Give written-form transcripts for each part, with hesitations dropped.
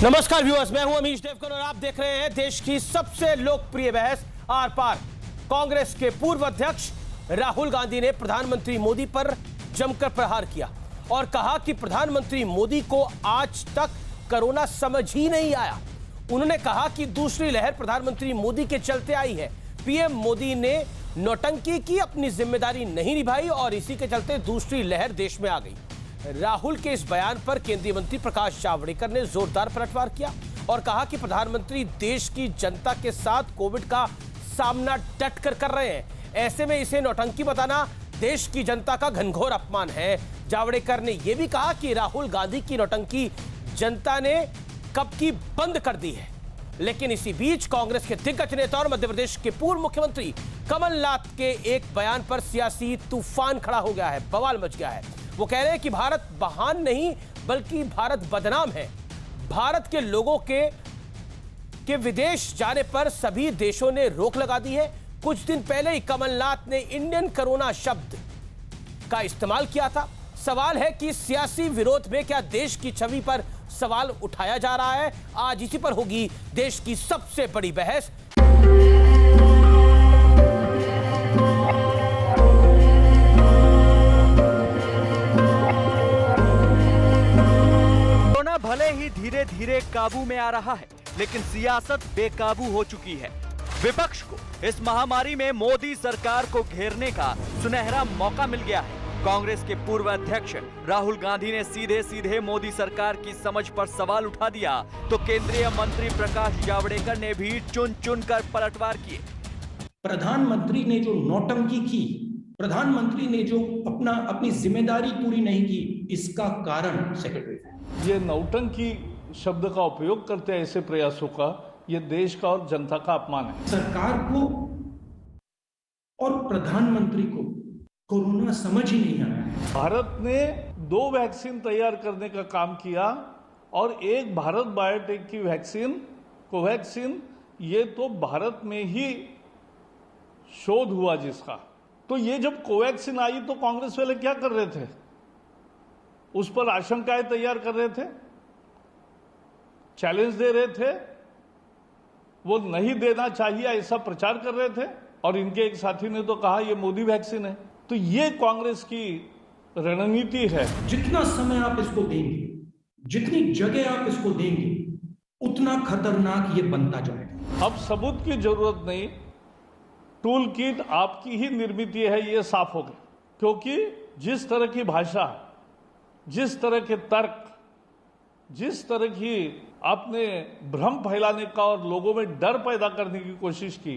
नमस्कार व्यूअर्स, मैं हूं अमीश देवगन और आप देख रहे हैं देश की सबसे लोकप्रिय बहस आर पार। कांग्रेस के पूर्व अध्यक्ष राहुल गांधी ने प्रधानमंत्री मोदी पर जमकर प्रहार किया और कहा कि प्रधानमंत्री मोदी को आज तक कोरोना समझ ही नहीं आया। उन्होंने कहा कि दूसरी लहर प्रधानमंत्री मोदी के चलते आई है। पीएम मोदी ने नौटंकी की, अपनी जिम्मेदारी नहीं निभाई और इसी के चलते दूसरी लहर देश में आ गई। राहुल के इस बयान पर केंद्रीय मंत्री प्रकाश जावड़ेकर ने जोरदार पलटवार किया और कहा कि प्रधानमंत्री देश की जनता के साथ कोविड का सामना डटकर कर रहे हैं। ऐसे में इसे नौटंकी बताना देश की जनता का घनघोर अपमान है। जावड़ेकर ने यह भी कहा कि राहुल गांधी की नौटंकी जनता ने कब की बंद कर दी है। लेकिन इसी बीच कांग्रेस के दिग्गज नेता और मध्य प्रदेश के पूर्व मुख्यमंत्री कमलनाथ के एक बयान पर सियासी तूफान खड़ा हो गया है, बवाल मच गया है। वो कह रहे हैं कि भारत महान नहीं बल्कि भारत बदनाम है। भारत के लोगों के विदेश जाने पर सभी देशों ने रोक लगा दी है। कुछ दिन पहले ही कमलनाथ ने इंडियन कोरोना शब्द का इस्तेमाल किया था। सवाल है कि सियासी विरोध में क्या देश की छवि पर सवाल उठाया जा रहा है? आज इसी पर होगी देश की सबसे बड़ी बहस। कोरोना भले ही धीरे धीरे काबू में आ रहा है, लेकिन सियासत बेकाबू हो चुकी है। विपक्ष को इस महामारी में मोदी सरकार को घेरने का सुनहरा मौका मिल गया है। कांग्रेस के पूर्व अध्यक्ष राहुल गांधी ने सीधे सीधे मोदी सरकार की समझ पर सवाल उठा दिया, तो केंद्रीय मंत्री प्रकाश जावड़ेकर ने भी चुन चुन कर पलटवार किए। प्रधानमंत्री ने जो नौटंकी की, प्रधानमंत्री ने जो अपनी जिम्मेदारी पूरी नहीं की, इसका कारण सेक्रेटरी ये नौटंकी शब्द का उपयोग करते हैं ऐसे प्रयासों का, ये देश का और जनता का अपमान है। सरकार को और प्रधानमंत्री को कोरोना समझ ही नहीं आया है। भारत ने 2 वैक्सीन तैयार करने का काम किया और एक भारत बायोटेक की वैक्सीन कोवैक्सीन, ये तो भारत में ही शोध हुआ जिसका। तो ये जब कोवैक्सीन आई तो कांग्रेस वाले क्या कर रहे थे? उस पर आशंकाएं तैयार कर रहे थे, चैलेंज दे रहे थे, वो नहीं देना चाहिए ऐसा प्रचार कर रहे थे। और इनके एक साथी ने तो कहा ये मोदी वैक्सीन है। तो ये कांग्रेस की रणनीति है। जितना समय आप इसको देंगे, जितनी जगह आप इसको देंगे, उतना खतरनाक ये बनता जाएगा। अब सबूत की जरूरत नहीं, टूल किट आपकी ही निर्मित है, ये साफ हो गया। क्योंकि जिस तरह की भाषा, जिस तरह के तर्क, जिस तरह की आपने भ्रम फैलाने का और लोगों में डर पैदा करने की कोशिश की,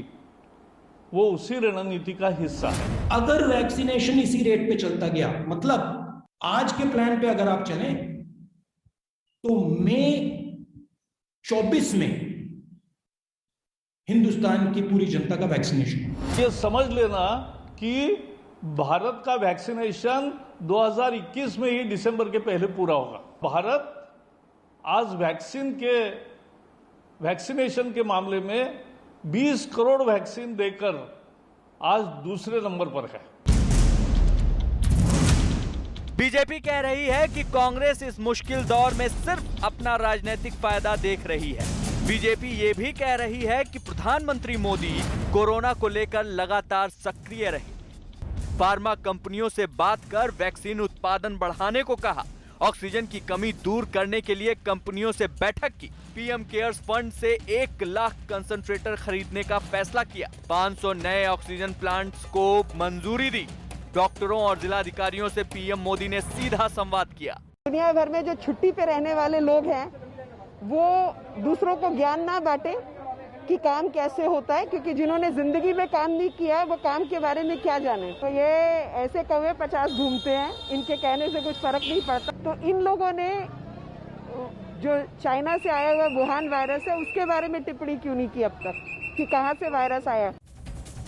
वो उसी रणनीति का हिस्सा है। अगर वैक्सीनेशन इसी रेट पे चलता गया, मतलब आज के प्लान पे अगर आप चलें, तो मई 24 में हिंदुस्तान की पूरी जनता का वैक्सीनेशन। ये समझ लेना कि भारत का वैक्सीनेशन 2021 में ही दिसंबर के पहले पूरा होगा। भारत आज वैक्सीनेशन के मामले में 20 करोड़ वैक्सीन देकर आज दूसरे नंबर पर है। बीजेपी कह रही है कि कांग्रेस इस मुश्किल दौर में सिर्फ अपना राजनीतिक फायदा देख रही है। बीजेपी ये भी कह रही है कि प्रधानमंत्री मोदी कोरोना को लेकर लगातार सक्रिय रहे, फार्मा कंपनियों से बात कर वैक्सीन उत्पादन बढ़ाने को कहा, ऑक्सीजन की कमी दूर करने के लिए कंपनियों से बैठक की, पीएम केयर्स फंड से 1 लाख कंसंट्रेटर खरीदने का फैसला किया, 500 नए ऑक्सीजन प्लांट्स को मंजूरी दी। डॉक्टरों और जिलाधिकारियों से पीएम मोदी ने सीधा संवाद किया। दुनिया भर में जो छुट्टी पे रहने वाले लोग हैं, वो दूसरों को ज्ञान ना बांटे कि काम कैसे होता है, क्योंकि जिन्होंने जिंदगी में काम नहीं किया वो काम के बारे में क्या जाने। तो ये ऐसे कौवे 50 घूमते हैं, इनके कहने से कुछ फर्क नहीं पड़ता। तो इन लोगों ने जो चाइना से आया हुआ वुहान वायरस है, उसके बारे में टिप्पणी क्यों नहीं की अब तक कि कहां से वायरस आया।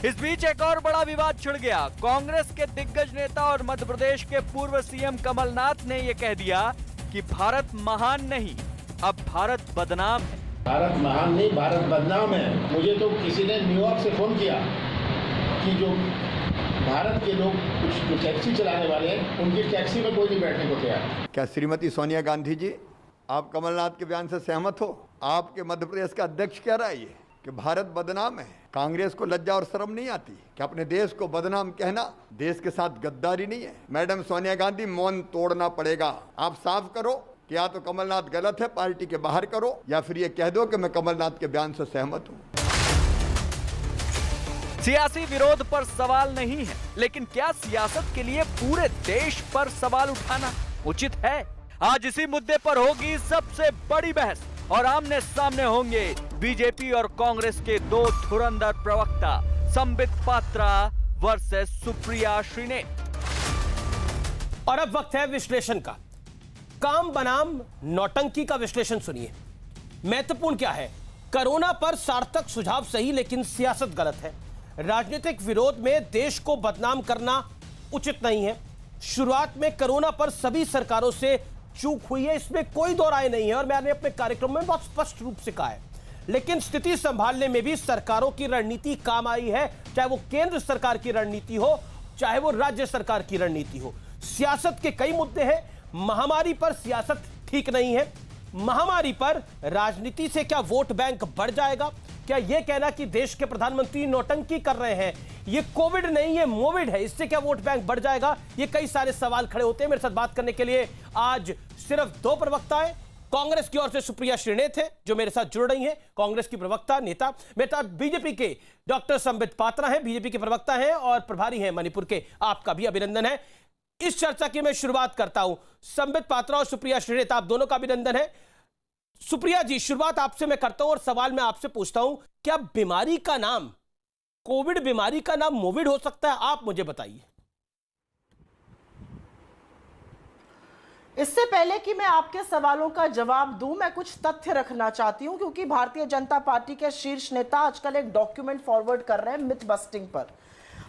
इस बीच एक और बड़ा विवाद छिड़ गया। कांग्रेस के दिग्गज नेता और मध्य प्रदेश के पूर्व सीएम कमलनाथ ने ये कह दिया कि भारत महान नहीं, अब भारत बदनाम है। भारत महान नहीं, भारत बदनाम है। मुझे तो किसी ने न्यूयॉर्क से फोन किया कि जो भारत के लोग कुछ टैक्सी चलाने वाले हैं, उनकी टैक्सी में कोई नहीं बैठने को तैयार। क्या श्रीमती सोनिया गांधी जी आप कमलनाथ के बयान से सहमत हो? आपके मध्य प्रदेश का अध्यक्ष कह रहा है ये कि भारत बदनाम है। कांग्रेस को लज्जा और शर्म नहीं आती कि अपने देश को बदनाम कहना देश के साथ गद्दारी नहीं है? मैडम सोनिया गांधी, मौन तोड़ना पड़ेगा। आप साफ करो कि या तो कमलनाथ गलत है, पार्टी के बाहर करो, या फिर ये कह दो कि मैं कमलनाथ के बयान से सहमत हूं। सियासी विरोध पर सवाल नहीं है, लेकिन क्या सियासत के लिए पूरे देश पर सवाल उठाना उचित है? आज इसी मुद्दे पर होगी सबसे बड़ी बहस और आमने सामने होंगे बीजेपी और कांग्रेस के दो धुरंधर प्रवक्ता, संबित पात्रा वर्सेस सुप्रिया श्रीनेत। और अब वक्त है विश्लेषण का। काम बनाम नौटंकी का विश्लेषण सुनिए। महत्वपूर्ण क्या है? कोरोना पर सार्थक सुझाव सही, लेकिन सियासत गलत है। राजनीतिक विरोध में देश को बदनाम करना उचित नहीं है। शुरुआत में कोरोना पर सभी सरकारों से चूक हुई है, इसमें कोई दो राय नहीं है और मैंने अपने कार्यक्रम में बहुत स्पष्ट रूप से कहा है। लेकिन स्थिति संभालने में भी सरकारों की रणनीति काम आई है, चाहे वो केंद्र सरकार की रणनीति हो, चाहे वो राज्य सरकार की रणनीति हो। सियासत के कई मुद्दे हैं। महामारी पर सियासत ठीक नहीं है। महामारी पर राजनीति से क्या वोट बैंक बढ़ जाएगा? क्या यह कहना कि देश के प्रधानमंत्री नौटंकी कर रहे हैं, ये कोविड नहीं है मोविड है, इससे क्या वोट बैंक बढ़ जाएगा? ये कई सारे सवाल खड़े होते हैं। मेरे साथ बात करने के लिए आज सिर्फ दो प्रवक्ताएं कांग्रेस की ओर से सुप्रिया श्रीनेत है जो मेरे साथ जुड़ रही हैं, कांग्रेस की प्रवक्ता नेता। मेरे साथ बीजेपी के डॉक्टर संबित पात्रा हैं, बीजेपी के प्रवक्ता हैं और प्रभारी हैं मणिपुर के। आपका भी अभिनंदन है। इस चर्चा की मैं शुरुआत करता हूं। संबित पात्रा और सुप्रिया श्रीनेत, आप दोनों का अभिनंदन है। सुप्रिया जी, शुरुआत आपसे मैं करता हूं और सवाल मैं आपसे पूछता हूं, क्या बीमारी का नाम, कोविड बीमारी का नाम मोविड हो सकता है? आप मुझे बताइए। इससे पहले कि मैं आपके सवालों का जवाब दूं, मैं कुछ तथ्य रखना चाहती हूं, क्योंकि भारतीय जनता पार्टी के शीर्ष नेता आजकल एक डॉक्यूमेंट फॉरवर्ड कर रहे हैं मिथ बस्टिंग पर।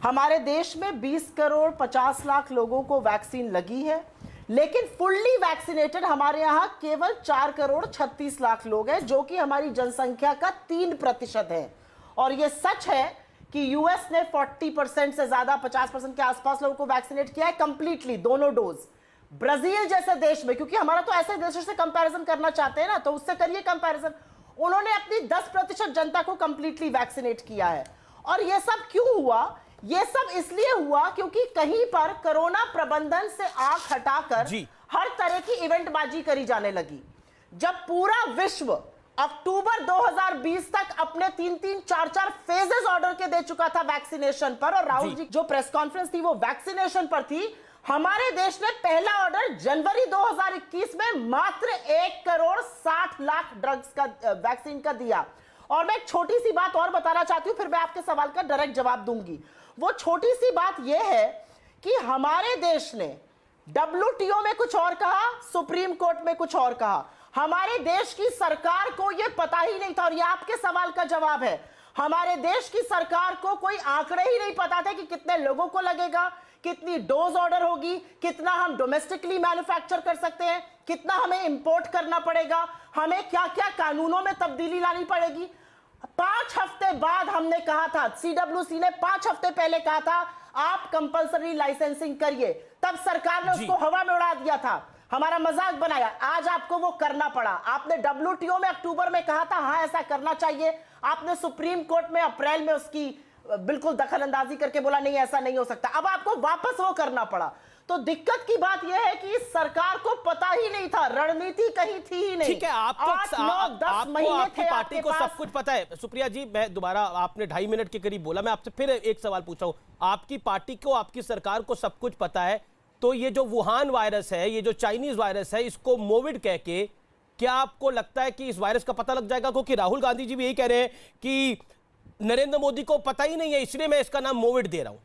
हमारे देश में 20 करोड़ 50 लाख लोगों को वैक्सीन लगी है, लेकिन फुल्ली वैक्सीनेटेड हमारे यहां केवल 4 करोड़ 36 लाख लोग हैं, जो कि हमारी जनसंख्या का 3% है। और यह सच है कि यूएस ने 40% से ज्यादा, 50% के आसपास लोगों को वैक्सीनेट किया है कंप्लीटली, दोनों डोज। ब्राजील जैसे देश में, क्योंकि हमारा तो ऐसे देशों से कंपैरिजन करना चाहते हैं ना, तो उससे करिए कंपैरिजन, उन्होंने अपनी 10% जनता को कंप्लीटली वैक्सीनेट किया है। और यह सब क्यों हुआ? यह सब इसलिए हुआ क्योंकि कहीं पर कोरोना प्रबंधन से आंख हटाकर हर तरह की इवेंटबाजी करी जाने लगी। जब पूरा विश्व अक्टूबर 2020 तक अपने 3-3, 4-4 फेजेस ऑर्डर के दे चुका था वैक्सीनेशन पर, और राहुल जी जो प्रेस कॉन्फ्रेंस थी वो वैक्सीनेशन पर थी, हमारे देश ने पहला ऑर्डर जनवरी 2021 में मात्र 1 करोड़ 60 लाख ड्रग्स का, वैक्सीन का दिया। और मैं एक छोटी सी बात और बताना चाहती हूं, फिर मैं आपके सवाल का डायरेक्ट जवाब दूंगी। वो छोटी सी बात यह है कि हमारे देश ने WTO में कुछ और कहा, सुप्रीम कोर्ट में कुछ और कहा। हमारे देश की सरकार को यह पता ही नहीं था, और यह आपके सवाल का जवाब है, हमारे देश की सरकार को कोई आंकड़े ही नहीं पता थे कि कितने लोगों को लगेगा, कितनी डोज ऑर्डर होगी, कितना हम डोमेस्टिकली मैन्युफैक्चर कर सकते हैं, कितना हमें इंपोर्ट करना पड़ेगा, हमें क्या क्या कानूनों में तब्दीली लानी पड़ेगी। 5 हफ्ते बाद हमने कहा था, CWC ने 5 हफ्ते पहले कहा था आप कंपल्सरी लाइसेंसिंग करिए, तब सरकार ने उसको हवा में उड़ा दिया था, हमारा मजाक बनाया। आज आपको वो करना पड़ा। आपने WTO में अक्टूबर में कहा था हाँ ऐसा करना चाहिए, आपने सुप्रीम कोर्ट में अप्रैल में उसकी बिल्कुल दखल अंदाजी करके बोला नहीं ऐसा नहीं हो सकता, अब आपको वापस वो करना पड़ा। तो दिक्कत की बात यह है कि इस सरकार को पता ही नहीं था, रणनीति कहीं थी ही नहीं। ठीक है, आपको 8-9-10 महीने आपकी थे पार्टी को सब कुछ पता है। सुप्रिया जी, मैं दोबारा, आपने 2.5 मिनट के करीब बोला, मैं आपसे फिर एक सवाल पूछ रहा हूं। आपकी पार्टी को, आपकी सरकार को सब कुछ पता है, तो ये जो वुहान वायरस है, ये जो चाइनीज वायरस है, इसको मोविड कह के क्या आपको लगता है कि इस वायरस का पता लग जाएगा? क्योंकि राहुल गांधी जी भी यही कह रहे हैं कि नरेंद्र मोदी को पता ही नहीं है, इसलिए मैं इसका नाम मोविड दे रहा हूं।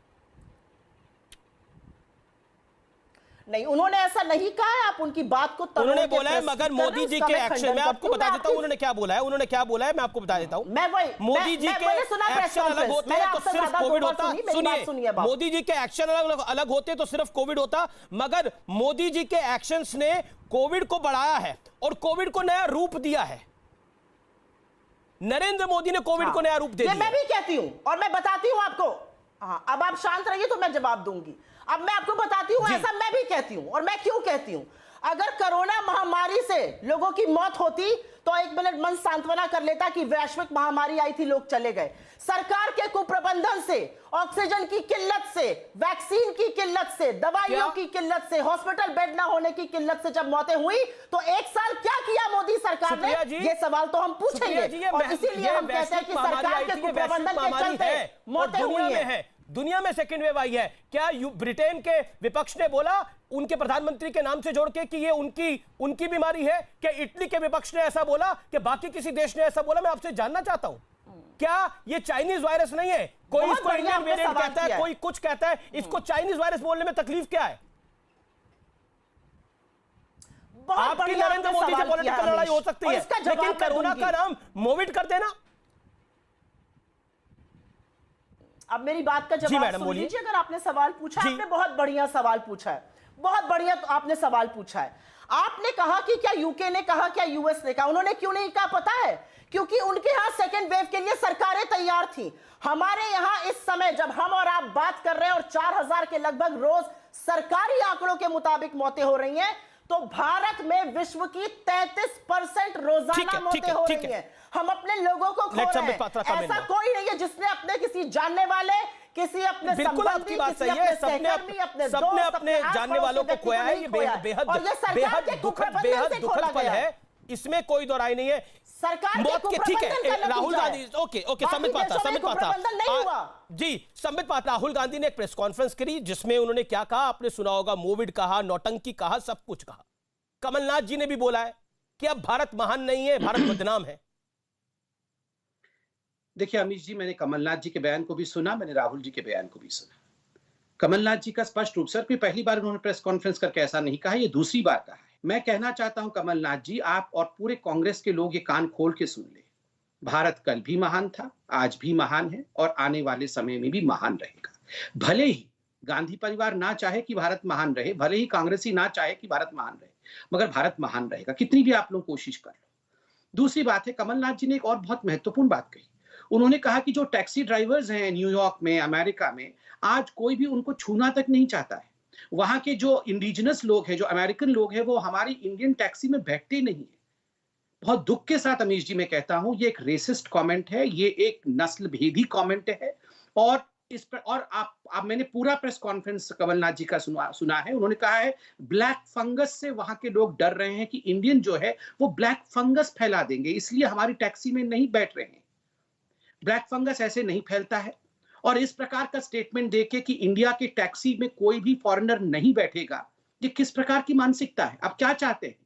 नहीं, उन्होंने ऐसा नहीं कहा है, आप उनकी बात को उन्होंने बोला है, मगर मोदी जी के एक्शन, मैं आपको बता देता हूं उन्होंने क्या बोला है। उन्होंने क्या बोला है मैं आपको बता देता हूं। मोदी जी के एक्शन अलग होते हैं तो सिर्फ कोविड होता। सुनिए, मोदी जी के एक्शन अलग होते तो सिर्फ कोविड होता, मगर मोदी जी के एक्शंस ने कोविड को बढ़ाया है और कोविड को नया रूप दिया है। नरेंद्र मोदी ने कोविड को नया रूप दे दिया। मैं भी कहती हूं और मैं बताती हूं आपको। हाँ, अब आप शांत रहिए तो मैं जवाब दूंगी। अब मैं आपको बताती हूं, ऐसा मैं भी कहती हूं, और मैं क्यों कहती हूं। अगर कोरोना महामारी से लोगों की मौत होती तो 1 मिनट मन सांत्वना कर लेता कि वैश्विक महामारी आई थी, लोग चले गए। सरकार के कुप्रबंधन से, ऑक्सीजन की किल्लत से, वैक्सीन की किल्लत से, दवाइयों की किल्लत से, हॉस्पिटल बेड ना होने की किल्लत से जब मौतें हुई तो 1 साल क्या किया मोदी सरकार ने? ये सवाल तो हम पूछेंगे और इसीलिए हम कहते हैं कि सरकार के कुप्रबंधन के चलते मौतें हुई हैं। दुनिया में सेकेंड वेव आई है। क्या ब्रिटेन के विपक्ष ने बोला उनके प्रधानमंत्री के नाम से जोड़ के कि ये उनकी बीमारी है? क्या इटली के विपक्ष ने ऐसा बोला? कि बाकी किसी देश ने ऐसा बोला? मैं आपसे जानना चाहता हूं, क्या ये चाइनीज वायरस नहीं है? कोई इसको इंडियन वेरिएंट कहता है, कोई कुछ कहता है, इसको चाइनीज वायरस बोलने में तकलीफ क्या है? आपकी नरेंद्र मोदी से पॉलिटिकल लड़ाई हो सकती है, लेकिन कोरोना का नाम मोविड कर देना। अब मेरी बात का जवाब सुन लीजिए। अगर आपने सवाल पूछा, आपने बहुत बढ़िया सवाल पूछा है, बहुत बढ़िया आपने सवाल पूछा है। आपने कहा कि क्या यूके ने कहा, क्या यूएस ने कहा? उन्होंने क्यों नहीं कहा पता है? क्योंकि उनके यहां सेकेंड वेव के लिए सरकारें तैयार थी। हमारे यहां इस समय जब हम और आप बात कर रहे हैं और 4000 के लगभग रोज सरकारी आंकड़ों के मुताबिक मौतें हो रही हैं, तो भारत में विश्व की 33% रोजाना मौतें हो रही हैं। हम अपने लोगों को खो रहे हैं। ऐसा कोई नहीं है जिसने अपने किसी जानने वाले, किसी अपने संबंधी, किसी अपने सहकर्मी, अपने दोस्त, अपने जानने वालों को खोया है। ये बेहद दुखद पल है, इसमें कोई दो राय नहीं है। सरकार के ठीक है, राहुल गांधी, ओके संबित पात्रा जी, संबित पात्रा, राहुल गांधी ने एक प्रेस कॉन्फ्रेंस करी जिसमें उन्होंने क्या कहा आपने सुना होगा, मोविड कहा, नौटंकी कहा, सब कुछ कहा। कमलनाथ जी ने भी बोला है कि अब भारत महान नहीं है, भारत बदनाम है। देखिए अमित जी, मैंने कमलनाथ जी के बयान को भी सुना, मैंने राहुल जी के बयान को भी सुना। कमलनाथ जी का स्पष्ट रूप से, कोई पहली बार उन्होंने प्रेस कॉन्फ्रेंस करके ऐसा नहीं कहा, ये दूसरी बार कहा है। मैं कहना चाहता हूं कमलनाथ जी, आप और पूरे कांग्रेस के लोग ये कान खोल के सुन ले। भारत कल भी महान था, आज भी महान है और आने वाले समय में भी महान रहेगा। भले ही गांधी परिवार ना चाहे कि भारत महान रहे, भले ही कांग्रेसी ना चाहे कि भारत महान रहे, मगर भारत महान रहेगा, कितनी भी आप लोग कोशिश कर लो। दूसरी बात है, कमलनाथ जी ने एक और बहुत महत्वपूर्ण बात कही। उन्होंने कहा कि जो टैक्सी ड्राइवर्स हैं न्यूयॉर्क में, अमेरिका में, आज कोई भी उनको छूना तक नहीं चाहता है। वहां के जो इंडिजिनस लोग हैं, जो अमेरिकन लोग हैं, वो हमारी इंडियन टैक्सी में बैठते नहीं है। बहुत दुख के साथ अमीश जी मैं कहता हूं, ये एक रेसिस्ट कमेंट है, ये एक नस्ल भेदी कमेंट है। और इस पर और आप मैंने पूरा प्रेस कॉन्फ्रेंस कमलनाथ जी का सुना है। उन्होंने कहा है ब्लैक फंगस से वहां के लोग डर रहे हैं कि इंडियन जो है वो ब्लैक फंगस फैला देंगे, इसलिए हमारी टैक्सी में नहीं बैठ रहे हैं। ब्लैक फंगस ऐसे नहीं फैलता है। और इस प्रकार का स्टेटमेंट देके कि इंडिया के टैक्सी में कोई भी फॉरेनर नहीं बैठेगा, ये किस प्रकार की मानसिकता है? आप क्या चाहते हैं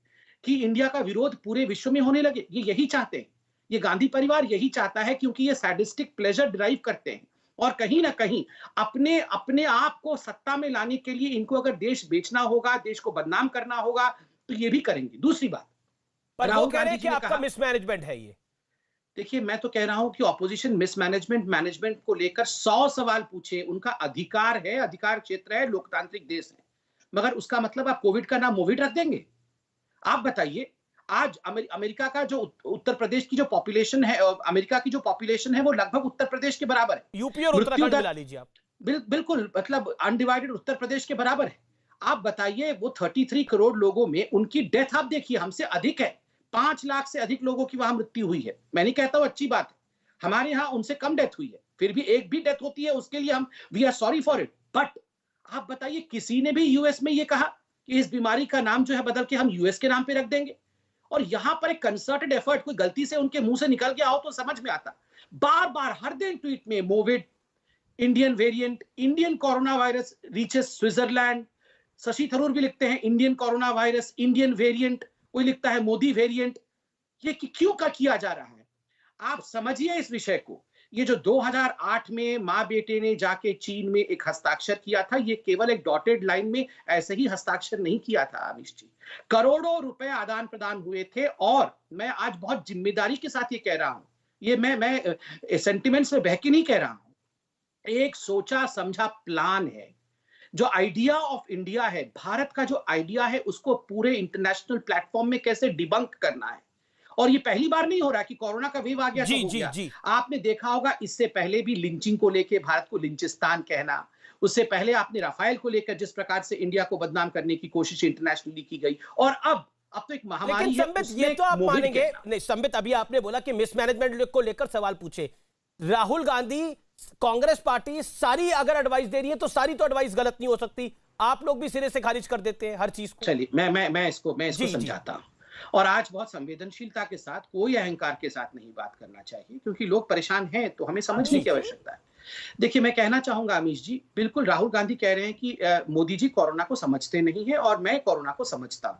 कि इंडिया का विरोध पूरे विश्व में होने लगे? ये यही चाहते हैं, ये गांधी परिवार यही चाहता है, क्योंकि ये सैडिस्टिक प्लेजर डिराइव करते हैं। और कहीं ना कहीं अपने आप को सत्ता में लाने के लिए इनको अगर देश बेचना होगा, देश को बदनाम करना होगा, तो ये भी करेंगे। दूसरी बात, राहुल गांधी जी ने कहा मिसमैनेजमेंट है ये। देखिए, मैं तो कह रहा हूं कि ऑपोजिशन मैनेजमेंट को लेकर 100 सवाल पूछे, उनका अधिकार है, अधिकार क्षेत्र है, लोकतांत्रिक देश है। मगर उसका मतलब आप कोविड का नाम मोविड रख देंगे? आप बताइए, आज अमेरिका का जो उत्तर प्रदेश की जो पॉपुलेशन है, अमेरिका की जो पॉपुलेशन है वो लगभग उत्तर प्रदेश के बराबर है। यूपी और उत्तराखंड मिला लीजिए आप। बिल्कुल, मतलब अनडिवाइडेड उत्तर प्रदेश के बराबर है। आप बताइए, वो 33 करोड़ लोगों में उनकी डेथ आप देखिए हमसे अधिक है। 5 लाख से अधिक लोगों की वहां मृत्यु हुई है। मैं नहीं कहता हूं अच्छी बात है, हमारे यहां उनसे कम डेथ हुई है, फिर भी एक भी डेथ होती है उसके लिए हम we are sorry for it. But आप बताइए, किसी ने भी यूएस में ये कहा कि इस बीमारी का नाम जो है बदल के हम यूएस के नाम पे रख देंगे? और यहां पर एक कंसर्टेड एफर्ट, कोई गलती से उनके मुंह से निकल गया हो तो समझ में आता। बार बार हर दिन ट्वीट में मोविड, Indian variant, Indian corona virus reaches Switzerland. Shashi Tharoor भी लिखते हैं Indian corona virus, Indian variant, कोई लिखता है मोदी वेरिएंट। ये क्यों का किया जा रहा है? आप समझिए इस विषय को। ये जो 2008 में मां बेटे ने जाके चीन में एक हस्ताक्षर किया था, ये केवल एक डॉटेड लाइन में ऐसे ही हस्ताक्षर नहीं किया था अमिश जी। करोड़ों रुपए आदान प्रदान हुए थे। और मैं आज बहुत जिम्मेदारी के साथ ये कह रहा हूं, ये मैं सेंटिमेंट्स में बह के नहीं कह रहा हूं। एक सोचा समझा प्लान है। जो आइडिया ऑफ इंडिया है, भारत का जो आइडिया है, उसको पूरे इंटरनेशनल प्लेटफॉर्म में कैसे डिबंक करना है। और ये पहली बार नहीं हो रहा कि कोरोना का वेव आ गया तो हो गया। आपने देखा होगा इससे पहले भी लिंचिंग को लेके भारत को लिंचिस्तान कहना, उससे पहले आपने राफेल को लेकर जिस प्रकार से इंडिया को बदनाम करने की कोशिश इंटरनेशनली की गई, और अब तो एक महामारी लेकिन है, संबित, उसमें ये तो आप मोहित मानेंगे कहना। नहीं। संबित, अभी आपने बोला कि मिसमैनेजमेंट को लेकर सवाल पूछे। राहुल गांधी, कांग्रेस पार्टी सारी अगर एडवाइस दे रही है तो सारी तो एडवाइस गलत नहीं हो सकती। आप लोग भी सिरे से खारिज कर देते हैं हर चीज को। चलिए मैं इसको समझाता हूं। और आज बहुत संवेदनशीलता के साथ, कोई अहंकार के साथ नहीं बात करना चाहिए, क्योंकि लोग परेशान हैं तो हमें समझने की आवश्यकता है। देखिए, मैं कहना चाहूंगा अमीश जी, बिल्कुल राहुल गांधी कह रहे हैं कि मोदी जी कोरोना को समझते नहीं है और मैं कोरोना को समझता हूं।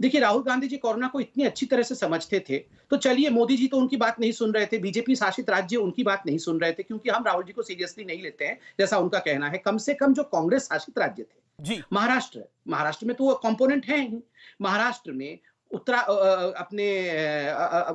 देखिए, राहुल गांधी जी कोरोना को इतनी अच्छी तरह से समझते थे तो चलिए, मोदी जी तो उनकी बात नहीं सुन रहे थे, बीजेपी शासित राज्य उनकी बात नहीं सुन रहे थे, क्योंकि हम राहुल जी को सीरियसली नहीं लेते हैं जैसा उनका कहना है। कम से कम जो कांग्रेस शासित राज्य थे जी, महाराष्ट्र में तो वो कंपोनेंट है ही। महाराष्ट्र में, अपने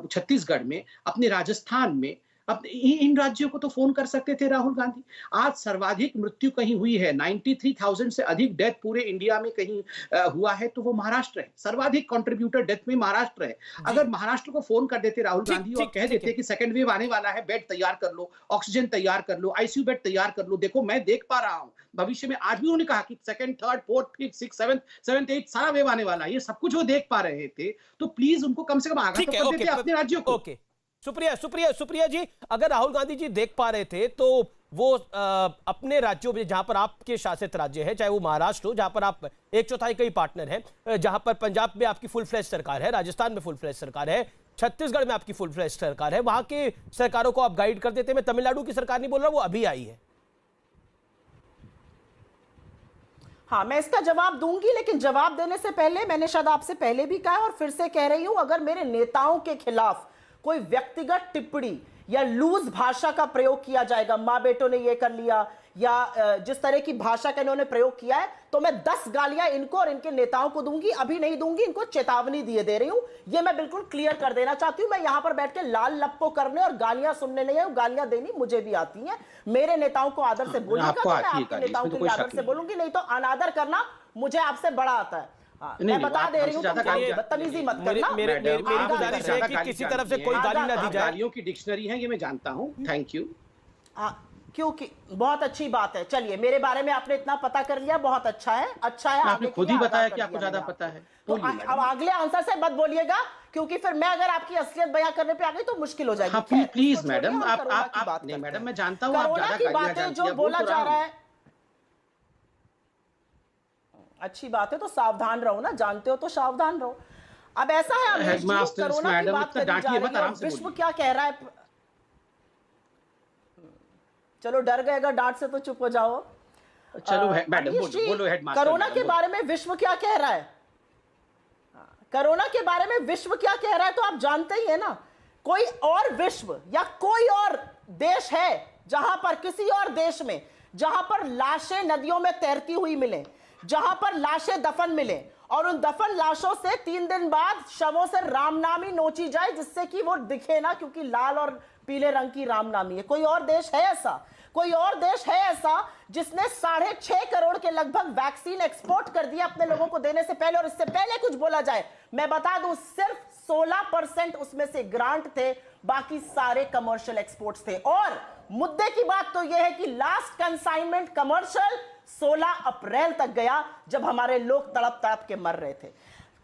छत्तीसगढ़ में, अपने राजस्थान में, अपने इन राज्यों को तो फोन कर सकते थे राहुल गांधी। आज सर्वाधिक मृत्यु कहीं हुई है, 93,000 से अधिक डेथ पूरे इंडिया में कहीं हुआ है तो वो महाराष्ट्र है। सर्वाधिक कंट्रीब्यूटर डेथ में महाराष्ट्र है। अगर महाराष्ट्र को फोन कर देते राहुल गांधी और कह देते कि सेकंड वेव आने वाला है, बेड तैयार कर लो, ऑक्सीजन तैयार कर लो, आईसीयू बेड तैयार कर लो। देखो, मैं देख पा रहा हूं भविष्य में, आज भी उन्होंने कहा कि second, third, fourth, fifth, six, seventh, eight सारा वेव आने वाला है। ये सब कुछ वो देख पा रहे थे, तो प्लीज उनको कम से कम आगाह तो कर देते अपने राज्यों को। ओके, सुप्रिया जी, अगर राहुल गांधी जी देख पा रहे थे तो वो अपने राज्यों में, जहां पर आपके शासित राज्य है, चाहे वो महाराष्ट्र हो जहां पर आप 1/4 कई पार्टनर हैं, जहां पर पंजाब में आपकी फुल फ्लेज सरकार है, राजस्थान में फुल फ्लेज सरकार है, छत्तीसगढ़ में आपकी फुल फ्लेज सरकार है, वहां की सरकारों को आप गाइड कर देते। मैं तमिलनाडु की सरकार नहीं बोल रहा, वो अभी आई है। हाँ, मैं इसका जवाब दूंगी, लेकिन जवाब देने से पहले मैंने शायद आपसे पहले भी कहा और फिर से कह रही हूं, अगर मेरे नेताओं के खिलाफ कोई व्यक्तिगत टिप्पणी या लूज भाषा का प्रयोग किया जाएगा, माँ बेटों ने ये कर लिया, या जिस तरह की भाषा का इन्होंने प्रयोग किया है, तो मैं 10 गालियां इनको और इनके नेताओं को दूंगी। अभी नहीं दूंगी, इनको चेतावनी दिए दे रही हूं। ये मैं बिल्कुल क्लियर कर देना चाहती हूं। मैं यहां पर बैठ के लाल लप्पो करने और गालियां सुनने नहीं है, गालियां देनी मुझे भी आती हैं। मेरे नेताओं को आदर से बोलिएगा तो मैं आपके नेताओं के लिए आदर से बोलूंगी, नहीं तो अनादर करना मुझे आपसे बड़ा आता है। मैं बता दे रही हूँ, बदतमीजी मत करना। मेरी गुजारिश है कि किसी तरफ से कोई गाली ना दी जाए। गालियों की डिक्शनरी है, ये मैं जानता हूँ। Thank you. क्योंकि बहुत अच्छी बात है। चलिए, मेरे बारे में आपने इतना पता कर लिया, बहुत अच्छा है। आपने खुद ही बताया कि आपको ज्यादा पता है। तो अब अगले आंसर से मत बोलिएगा, क्योंकि फिर मैं अगर आपकी असलियत बयां करने पे आ गई तो मुश्किल हो जाएगी। हाँ, प्लीज मैडम, आप नहीं मैडम, मैं जानता हूँ आप कोरोना की बातें जो बोला जा रहा है, अच्छी बात है, तो सावधान रहो ना, जानते हो तो सावधान रहो। अब ऐसा है, कोरोना की बात करी जा रही है, विश्व क्या कह रहा है। चलो, डर गए अगर डांट से तो चुप हो जाओ। चलो मैडम, बोलो हेडमास्टर। कोरोना के बारे में विश्व क्या कह रहा है? कोरोना के बारे में विश्व क्या कह रहा है तो आप जानते ही है ना। कोई और विश्व या कोई और देश है जहां पर, किसी और देश में, जहां पर लाशें नदियों में तैरती हुई मिले, जहां पर लाशें दफन मिले और उन दफन लाशों से 3 दिन बाद शवों से रामनामी नोची जाए, जिससे कि वो दिखे ना, क्योंकि लाल और पीले रंग की रामनामी है। कोई और देश है ऐसा? कोई और देश है ऐसा जिसने 6.5 करोड़ के लगभग वैक्सीन एक्सपोर्ट कर दिया अपने लोगों को देने से पहले? और इससे पहले कुछ बोला जाए, मैं बता दूं, सिर्फ 16% उसमें से ग्रांट थे, बाकी सारे कमर्शियल एक्सपोर्ट्स थे। और मुद्दे की बात तो यह है कि लास्ट कंसाइनमेंट कमर्शियल 16 अप्रैल तक गया, जब हमारे लोग तड़प तड़प के मर रहे थे।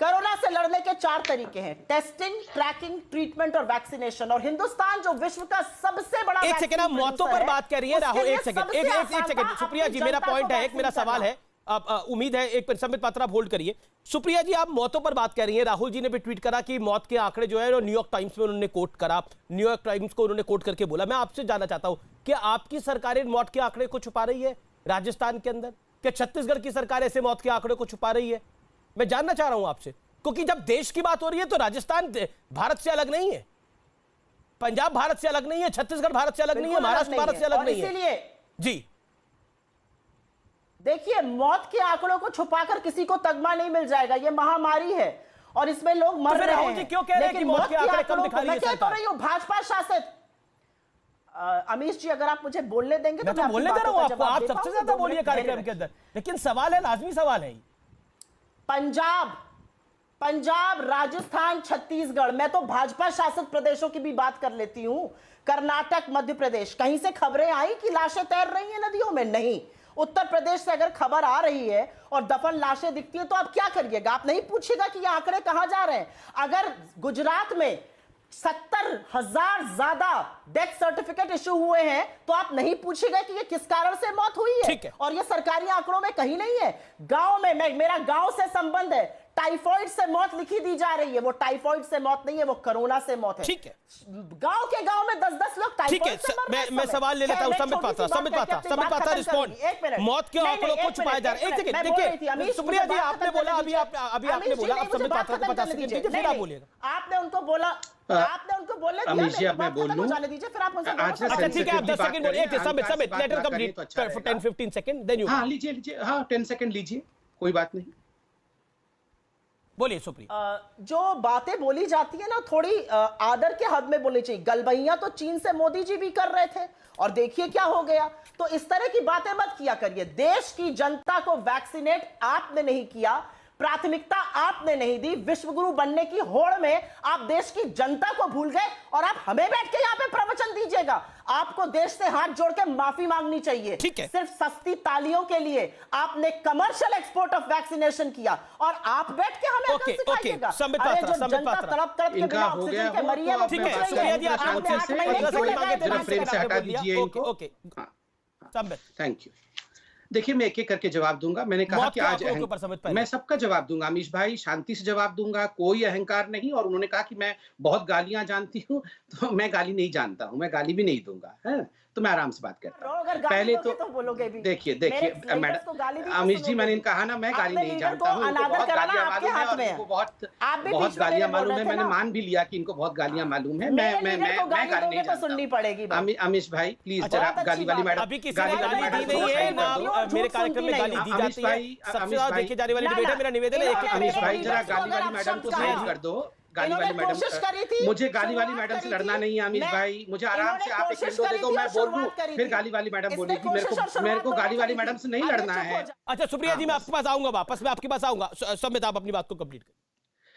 कोरोना से लड़ने के 4 तरीके हैं: टेस्टिंग, ट्रैकिंग, ट्रीटमेंट और वैक्सीनेशन। और हिंदुस्तान जो विश्व का सबसे बड़ा, एक सेकंड, आप मौतों पर बात कर रही है राहुल। एक सेकंड सुप्रिया जी, मेरा पॉइंट है, एक मेरा सवाल है, उम्मीद है एक संबित पात्रा आप होल्ड करिए। सुप्रिया जी, आप मौतों पर बात कर रही हैं। राहुल जी ने भी ट्वीट करा कि मौत के आंकड़े जो है न्यूयॉर्क टाइम्स में उन्होंने कोट करा, न्यूयॉर्क टाइम्स को उन्होंने कोट करके बोला। मैं आपसे जानना चाहता हूं कि आपकी सरकार इन मौत के आंकड़े को छुपा रही है राजस्थान के अंदर? क्या छत्तीसगढ़ की सरकार ऐसे मौत के आंकड़े को छुपा रही है? मैं जानना चाह रहा हूं आपसे, क्योंकि जब देश की बात हो रही है तो राजस्थान भारत से अलग नहीं है, पंजाब भारत से अलग नहीं है, छत्तीसगढ़ भारत से अलग नहीं है, महाराष्ट्र भारत से अलग नहीं है। इसीलिए जी देखिए, मौत के आंकड़ों को छुपाकर किसी को तगमा नहीं मिल जाएगा। ये महामारी है और इसमें लोग मर रहे हैं। क्यों कह रहे हैं कि मौत के आंकड़े कम दिखा रही है सरकार? मैं कह रही हूं, भाजपा शासित। अमीश जी, अगर आप मुझे बोलने देंगे तो मैं बोलने दे रहा हूं आपको, आप सबसे ज्यादा बोलिए कार्यक्रम के अंदर, लेकिन सवाल है, लाजमी सवाल है। पंजाब, राजस्थान, छत्तीसगढ़, मैं तो भाजपा शासित प्रदेशों की भी बात कर लेती हूं, कर्नाटक, मध्य प्रदेश, कहीं से खबरें आई कि लाशें तैर रही हैं नदियों में? नहीं। उत्तर प्रदेश से अगर खबर आ रही है और दफन लाशें दिखती है तो आप क्या करिएगा? आप नहीं पूछिएगा कि ये आंकड़े कहां जा रहे हैं। अगर गुजरात में 70,000 ज्यादा डेथ सर्टिफिकेट इशू हुए हैं तो आप नहीं पूछेगा कि ये किस कारण से मौत हुई है। और ये सरकारी आंकड़ों में कहीं नहीं है। गांव में, मेरा गांव से संबंध है, टाइफॉइड से मौत लिखी दी जा रही है। वो टाइफॉइड से मौत नहीं है, वो कोरोना से मौत है। ठीक है, गांव के गांव में 10-10 लोग टाइफॉइड से मर रहे हैं। मैं सवाल ले लेता हूं। संबित पात्रा रिस्पॉन्ड। मौत के आंकड़ों को छुपाया जा रहा है। एक सेकंड, देखिए सुप्रिया जी, आपने बोला अभी आपने बोला, अब संबित पात्रा को 50 सेकंड दीजिए, फिर आप बोलिएगा। आपने उनको बोला, अमीश जी, अब मैं बोल लूं। फिर आप उनसे अच्छा ठीक है, आप 10 सेकंड बोलिए। Sambit let her complete for 10-15 second, then you. हाँ लीजिए, हाँ 10 सेकंड लीजिए, कोई बात नहीं। बोलिए सुप्रिया। जो बातें बोली जाती है ना, थोड़ी आदर के हद में बोलनी चाहिए। गलबैया तो चीन से मोदी जी भी कर रहे थे और देखिए क्या हो गया। तो इस तरह की बातें मत किया करिए। देश की जनता को वैक्सीनेट आपने नहीं किया, प्राथमिकता आपने नहीं दी। विश्वगुरु बनने की होड़ में आप देश की जनता को भूल गए और आप हमें बैठ के यहाँ पे प्रवचन दीजिएगा। आपको देश से हाथ जोड़ के माफी मांगनी चाहिए। ठीक है। सिर्फ सस्ती तालियों के लिए आपने कमर्शियल एक्सपोर्ट ऑफ वैक्सीनेशन किया और आप बैठ के हमें ओके, सिखाइएगा। संबित पात्रा तड़प तड़प के बिना ऑक्सीजन के मरी है, वो ठीक है, पूछ रही सुप्रिया जी, है। आपने आपने 8 महीने जरा क्यों लगाए थे? फ्रेम से हटा दीजिए इनको। ओके, संबित। Thank you. देखिए, मैं एक एक करके जवाब दूंगा। मैंने कहा कि आज मैं सबका जवाब दूंगा। अमीश भाई, शांति से जवाब दूंगा, कोई अहंकार नहीं। और उन्होंने कहा कि मैं बहुत गालियां जानती हूँ, तो मैं गाली नहीं जानता हूँ, मैं गाली भी नहीं दूंगा, है तो मैं आराम से बात करता हूँ। पहले तो देखिए मैडम अमीश जी, मैंने कहा ना, मैं गाली नहीं जानता हूँ। इनको बहुत गालियां मालूम है और इनको बहुत गालियां मालूम है। मैंने मान भी लिया कि इनको बहुत गालियां मालूम है। मैं गाली नहीं जानता। सुननी पड़ेगी। अमीश भाई प्लीज जरा गाली वाली मैडम, अभी किसी ने गाली दी नहीं है ना, मेरे कार्यक्रम में गाली दी जाती है। सबसे ज्यादा देखी जाने वाली डिबेट है। मेरा निवेदन है अमीश भाई, जरा गाली वाली मैडम को साइड कर दो। गाली वाली मैडम, मुझे गाली वाली मैडम से लड़ना नहीं है अमीश भाई। मुझे आराम से आप एक विंडो दे दो, मैं बोल दूं, फिर गाली वाली मैडम बोलेगी। मेरे को गाली वाली मैडम से नहीं लड़ना है। अच्छा सुप्रिया जी, मैं आपके पास आऊंगा, वापस मैं आपके पास आऊंगा। संबित, आप अपनी बात को कंप्लीट करें।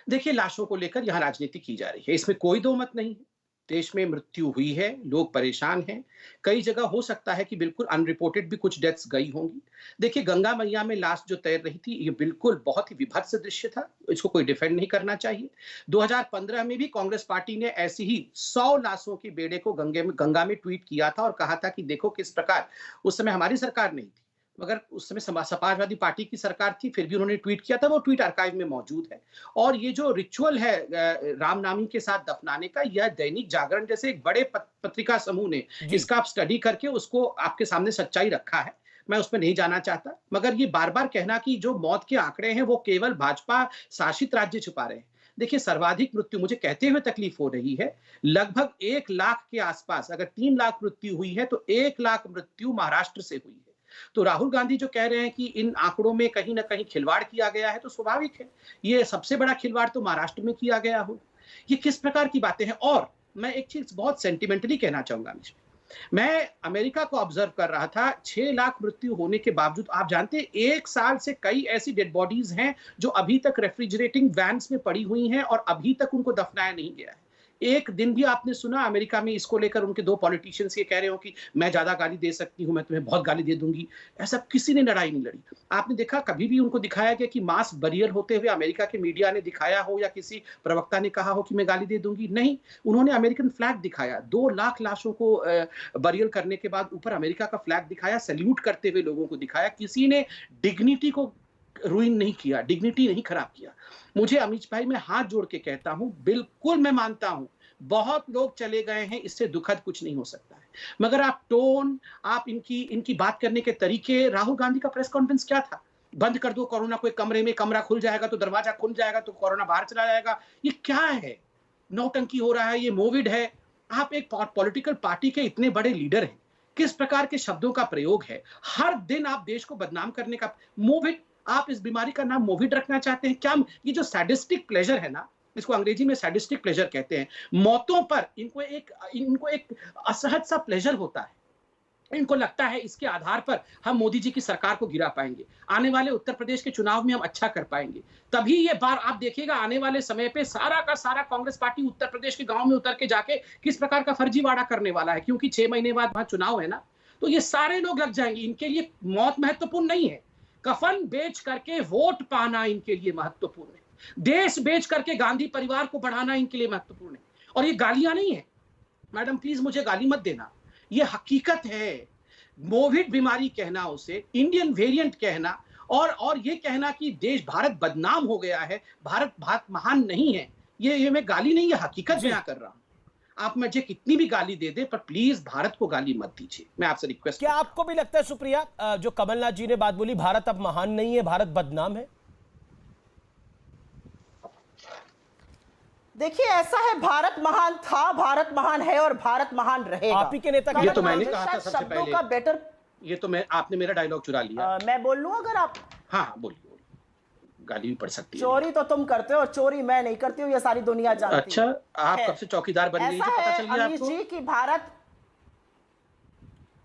देखिए, लाशों को लेकर यहाँ राजनीति की जा रही है, इसमें कोई दो मत नहीं है। देश में मृत्यु हुई है, लोग परेशान हैं। कई जगह हो सकता है कि बिल्कुल अनरिपोर्टेड भी कुछ डेथ्स गई होंगी। देखिए, गंगा मैया में लाश जो तैर रही थी, ये बिल्कुल बहुत ही विभत्स दृश्य था। इसको कोई डिफेंड नहीं करना चाहिए। 2015 में भी कांग्रेस पार्टी ने ऐसी ही 100 लाशों के बेड़े को गंगा में ट्वीट किया था और कहा था कि देखो किस प्रकार, उस समय हमारी सरकार नहीं थी, मगर उस समय समाजवादी पार्टी की सरकार थी, फिर भी उन्होंने ट्वीट किया था। वो ट्वीट आर्काइव में मौजूद है। और ये जो रिचुअल है रामनामी के साथ दफनाने का, यह दैनिक जागरण जैसे एक बड़े पत्रिका समूह ने इसका आप स्टडी करके उसको आपके सामने सच्चाई रखा है। मैं उसमें नहीं जाना चाहता, मगर ये बार बार कहना कि जो मौत के आंकड़े हैं वो केवल भाजपा शासित राज्य छुपा रहे हैं। देखिए, सर्वाधिक मृत्यु मुझे कहते हुए तकलीफ हो रही है, लगभग 1 लाख के आसपास। अगर 3 लाख मृत्यु हुई है तो 1 लाख मृत्यु महाराष्ट्र से हुई है। तो राहुल गांधी जो कह रहे हैं कि इन आंकड़ों में कहीं ना कहीं खिलवाड़ किया गया है, तो स्वाभाविक है। ये सबसे बड़ा खिलवाड़ तो महाराष्ट्र में किया गया हो। ये किस प्रकार की बातें हैं। और मैं एक चीज बहुत सेंटिमेंटली कहना चाहूंगा, मैं अमेरिका को ऑब्जर्व कर रहा था। 6 लाख मृत्यु होने के बावजूद आप जानते हैं 1 साल से कई ऐसी डेड बॉडीज हैं जो अभी तक रेफ्रिजरेटिंग वैन्स में पड़ी हुई हैं और अभी तक उनको दफनाया नहीं गया है। एक दिन भी आपने सुना अमेरिका में इसको लेकर उनके 2 पॉलिटिशियंस ये कह रहे हो कि मैं ज्यादा गाली दे सकती हूं, मैं तुम्हें बहुत गाली दे दूंगी। ऐसा किसी ने लड़ाई नहीं लड़ी। आपने देखा कभी भी उनको दिखाया गया कि मास बरियल होते हुए अमेरिका के मीडिया ने दिखाया हो या किसी प्रवक्ता ने कहा हो कि मैं गाली दे दूंगी? नहीं, उन्होंने अमेरिकन फ्लैग दिखाया। 2 लाख लाशों को बरियल करने के बाद ऊपर अमेरिका का फ्लैग दिखाया, सैल्यूट करते हुए लोगों को दिखाया। किसी ने डिग्निटी को रुइन नहीं किया, डिग्निटी नहीं खराब किया। मुझे अमीश भाई, मैं हाथ जोड़ के कहता हूं, बिल्कुल मैं मानता हूं बहुत लोग चले गए हैं, इससे दुखद कुछ नहीं हो सकता है, मगर आप टोन, आप इनकी बात करने के तरीके। राहुल गांधी का प्रेस कॉन्फ्रेंस क्या था? बंद कर दो कोरोना को एक कमरे में, कमरा खुल जाएगा तो दरवाजा खुल जाएगा तो कोरोना बाहर चला जाएगा। ये क्या है? नौटंकी हो रहा है, ये मोविड है। आप एक पॉलिटिकल पार्टी के इतने बड़े लीडर हैं, किस प्रकार के शब्दों का प्रयोग है? हर दिन आप देश को बदनाम करने का। मोविड, आप इस बीमारी का नाम मोविड रखना चाहते हैं क्या? ये जो सैडिस्टिक प्लेजर है ना, इसको अंग्रेजी में सैडिस्टिक प्लेजर कहते हैं। मौतों पर इनको एक असहज सा प्लेजर होता है। इनको लगता है इसके आधार पर हम मोदी जी की सरकार को गिरा पाएंगे, आने वाले उत्तर प्रदेश के चुनाव में हम अच्छा कर पाएंगे। तभी ये बार आप देखिएगा आने वाले समय पे सारा का सारा कांग्रेस पार्टी उत्तर प्रदेश के गांव में उतर के जाके किस प्रकार का फर्जीवाड़ा करने वाला है, क्योंकि 6 महीने बाद वहां चुनाव है ना। तो ये सारे लोग लग जाएंगे। इनके लिए मौत महत्वपूर्ण नहीं है, कफन बेच करके वोट पाना इनके लिए महत्वपूर्ण है, देश बेच करके गांधी परिवार को बढ़ाना इनके लिए महत्वपूर्ण है। और ये गालियां नहीं है मैडम, प्लीज मुझे गाली मत देना, ये हकीकत है। कोविड बीमारी कहना, उसे इंडियन वेरिएंट कहना, और ये कहना कि देश भारत बदनाम हो गया है, भारत महान नहीं है, ये मैं गाली नहीं, है हकीकत बयां कर रहा हूं। आप मुझे कितनी भी गाली दे दे, पर प्लीज भारत को गाली मत दीजिए, मैं आपसे रिक्वेस्ट। क्या आपको भी लगता है सुप्रिया, जो कमलनाथ जी ने बात बोली, भारत अब महान नहीं है, भारत बदनाम है? देखिए, ऐसा है, भारत महान था, भारत महान है और भारत महान रहेगा। आप ही के नेता, ये तो मैंने कहा था सबसे शब्दों पहले का बेटर, ये तो आपने मेरा डायलॉग चुरा लिया। मैं बोल लूं अगर आप? हाँ बोलिए, गाली भी पड़ सकती है। चोरी तो तुम करते हो, चोरी मैं नहीं करती हूँ, ये सारी दुनिया जानती है। अच्छा, आप कब से चौकीदार बन गई, पता चल गया आपको? जी कि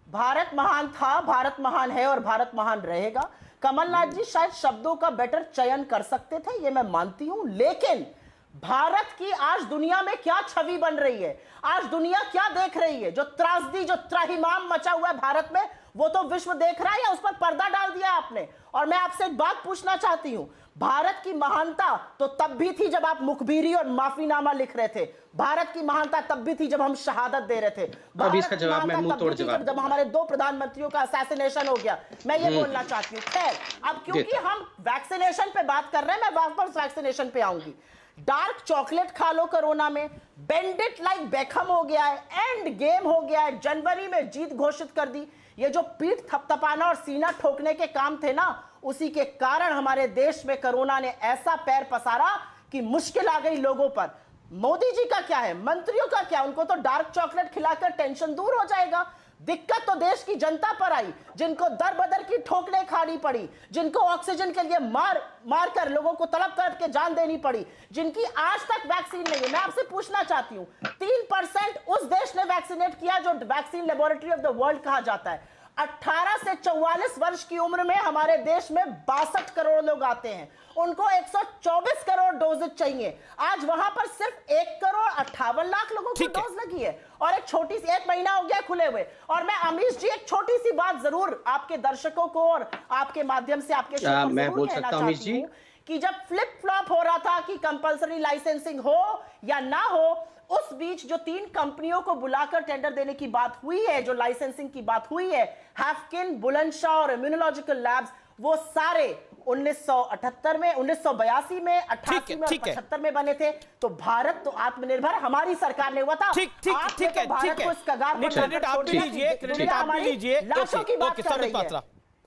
भारत महान था, भारत महान है और भारत महान रहेगा। कमलनाथ जी शायद शब्दों का बेटर चयन कर सकते थे, ये मैं मानती हूं, लेकिन भारत की आज दुनिया में क्या छवि बन रही है, आज दुनिया क्या देख रही है, जो त्रासदी, जो त्राहिमाम मचा हुआ है भारत में, वो तो विश्व देख रहा है, या उस पर पर्दा डाल दिया आपने? और मैं आपसे एक बात पूछना चाहती हूं, भारत की महानता तो तब भी थी जब आप मुखबिरी और माफीनामा लिख रहे थे, भारत की महानता तब भी थी जब हम शहादत दे रहे थे, अब इसका जवाब मैं मुंह तोड़ जवाब, जब हमारे 2 प्रधानमंत्रियों का असैसिनेशन हो गया, मैं ये बोलना चाहती हूँ। खैर, अब क्योंकि हम वैक्सीनेशन पे बात कर रहे हैं, मैं वापस वैक्सीनेशन पे आऊंगी। डार्क चॉकलेट खा लो कोरोना में, बेंड इट लाइक बेकहम हो गया है, एंड गेम हो गया है, जनवरी में जीत घोषित कर दी। ये जो पीठ थपथपाना और सीना ठोकने के काम थे ना, उसी के कारण हमारे देश में कोरोना ने ऐसा पैर पसारा कि मुश्किल आ गई लोगों पर। मोदी जी का क्या है, मंत्रियों का क्या, उनको तो डार्क चॉकलेट खिलाकर टेंशन दूर हो जाएगा। दिक्कत तो देश की जनता पर आई, जिनको दर बदर की ठोकरें खानी पड़ी, जिनको ऑक्सीजन के लिए मार कर लोगों को तड़प तड़प के जान देनी पड़ी, जिनकी आज तक वैक्सीन नहीं है। मैं आपसे पूछना चाहती हूं, 3% उस देश ने वैक्सीनेट किया जो vaccine laboratory of the world कहा जाता है। 18 से 44 वर्ष की उम्र में हमारे देश में 62 करोड़ लोग आते हैं, उनको 124 करोड़ डोजेज चाहिए। आज वहां पर सिर्फ 1,58,00,000 लोगों को डोज लगी है, और एक छोटी सी, 1 महीना हो गया खुले हुए। और मैं अमीश जी एक छोटी सी बात जरूर आपके दर्शकों को और आपके माध्यम से आपके शो पर मैं बोल सकता हूं अमीश जी कि जब फ्लिप फ्लॉप हो रहा था कि कंपलसरी लाइसेंसिंग हो या ना हो, उस बीच जो 3 कंपनियों को बुलाकर टेंडर देने की बात हुई है, जो लाइसेंसिंग की बात हुई है, हैफकिन, बुलंदशाह और इम्यूनोलॉजिकल लैब्स, वो सारे 1978 में, 1982 में, 88 में और 75 में बने थे। तो भारत तो आत्मनिर्भर हमारी सरकार ने हुआ था। ठीक है, भारत को इस कगार पर क्रेडिट आप भी लीजिए, क्रेडिट आप भी लीजिए। लाशों की बात कर रही है।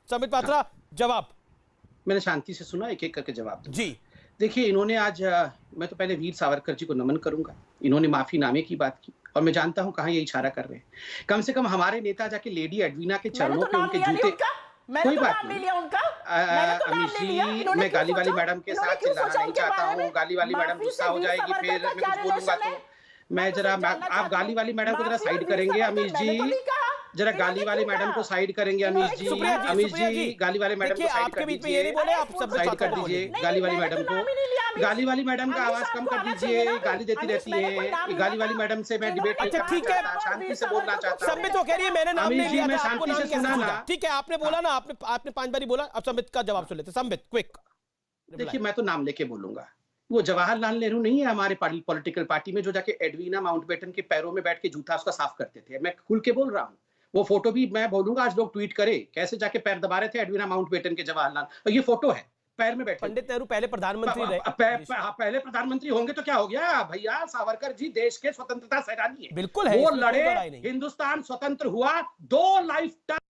संबित पात्रा, जवाब। मैंने शांति से सुना, एक एक करके जवाब दूं। जी देखिए, इन्होंने आज, मैं तो पहले वीर सावरकर जी को नमन करूंगा, इन्होंने माफीनामे की बात की, और मैं जानता हूं कहां ये इशारा कर रहे हैं। कम से कम हमारे नेता जाके लेडी एडवीना के चरणों पे उनके जूते, कोई बात नहीं, अमीश जी, मैं गाली वाली मैडम के साथ चिल्लाना नहीं चाहता हूँ, गाली वाली मैडम गुस्सा हो जाएगी, फिर मैं कुछ बोलूंगा तो मैं जरा, आप गाली वाली मैडम को जरा साइड करेंगे अमीश जी, जरा गाली वाली मैडम को साइड करेंगे अमीश जी, अमीश जी गाली वाली मैडम को साइड कर दीजिए, साइड कर दीजिए गाली वाली मैडम को, गाली वाली मैडम का आवाज कम कर दीजिए, गाली देती रहती है, गाली वाली मैडम से मैं डिबेट नहीं करना चाहता, शांति से बोलना चाहता हूं। संबित तो कह रही है मैंने नाम नहीं लिया, मैं शांति से सुना ना। ठीक है, आपने बोला ना, आपने 5 बारी बोला, अब संबित का जवाब सुन लेते। संबित क्विक। देखिए, मैं तो नाम लेके बोलूंगा, वो जवाहरलाल नेहरू नहीं है हमारे पॉलिटिकल पार्टी में, जो जाके एडवीना माउंटबेटन के पैरों में बैठ के जूता उसका साफ करते थे। मैं खुल के बोल रहा हूँ, वो फोटो भी मैं बोलूंगा, आज लोग ट्वीट करे कैसे जाके पैर दबा रहे थे एडवीना माउंटबेटन के जवाहरलाल, और ये फोटो है पैर में बैठे। पंडित नेहरू पहले प्रधानमंत्री रहे, पहले प्रधानमंत्री होंगे तो क्या हो गया भैया, सावरकर जी देश के स्वतंत्रता सेनानी है, बिल्कुल है, वो लड़े, हिंदुस्तान स्वतंत्र हुआ, 2 लाइफ टाइम।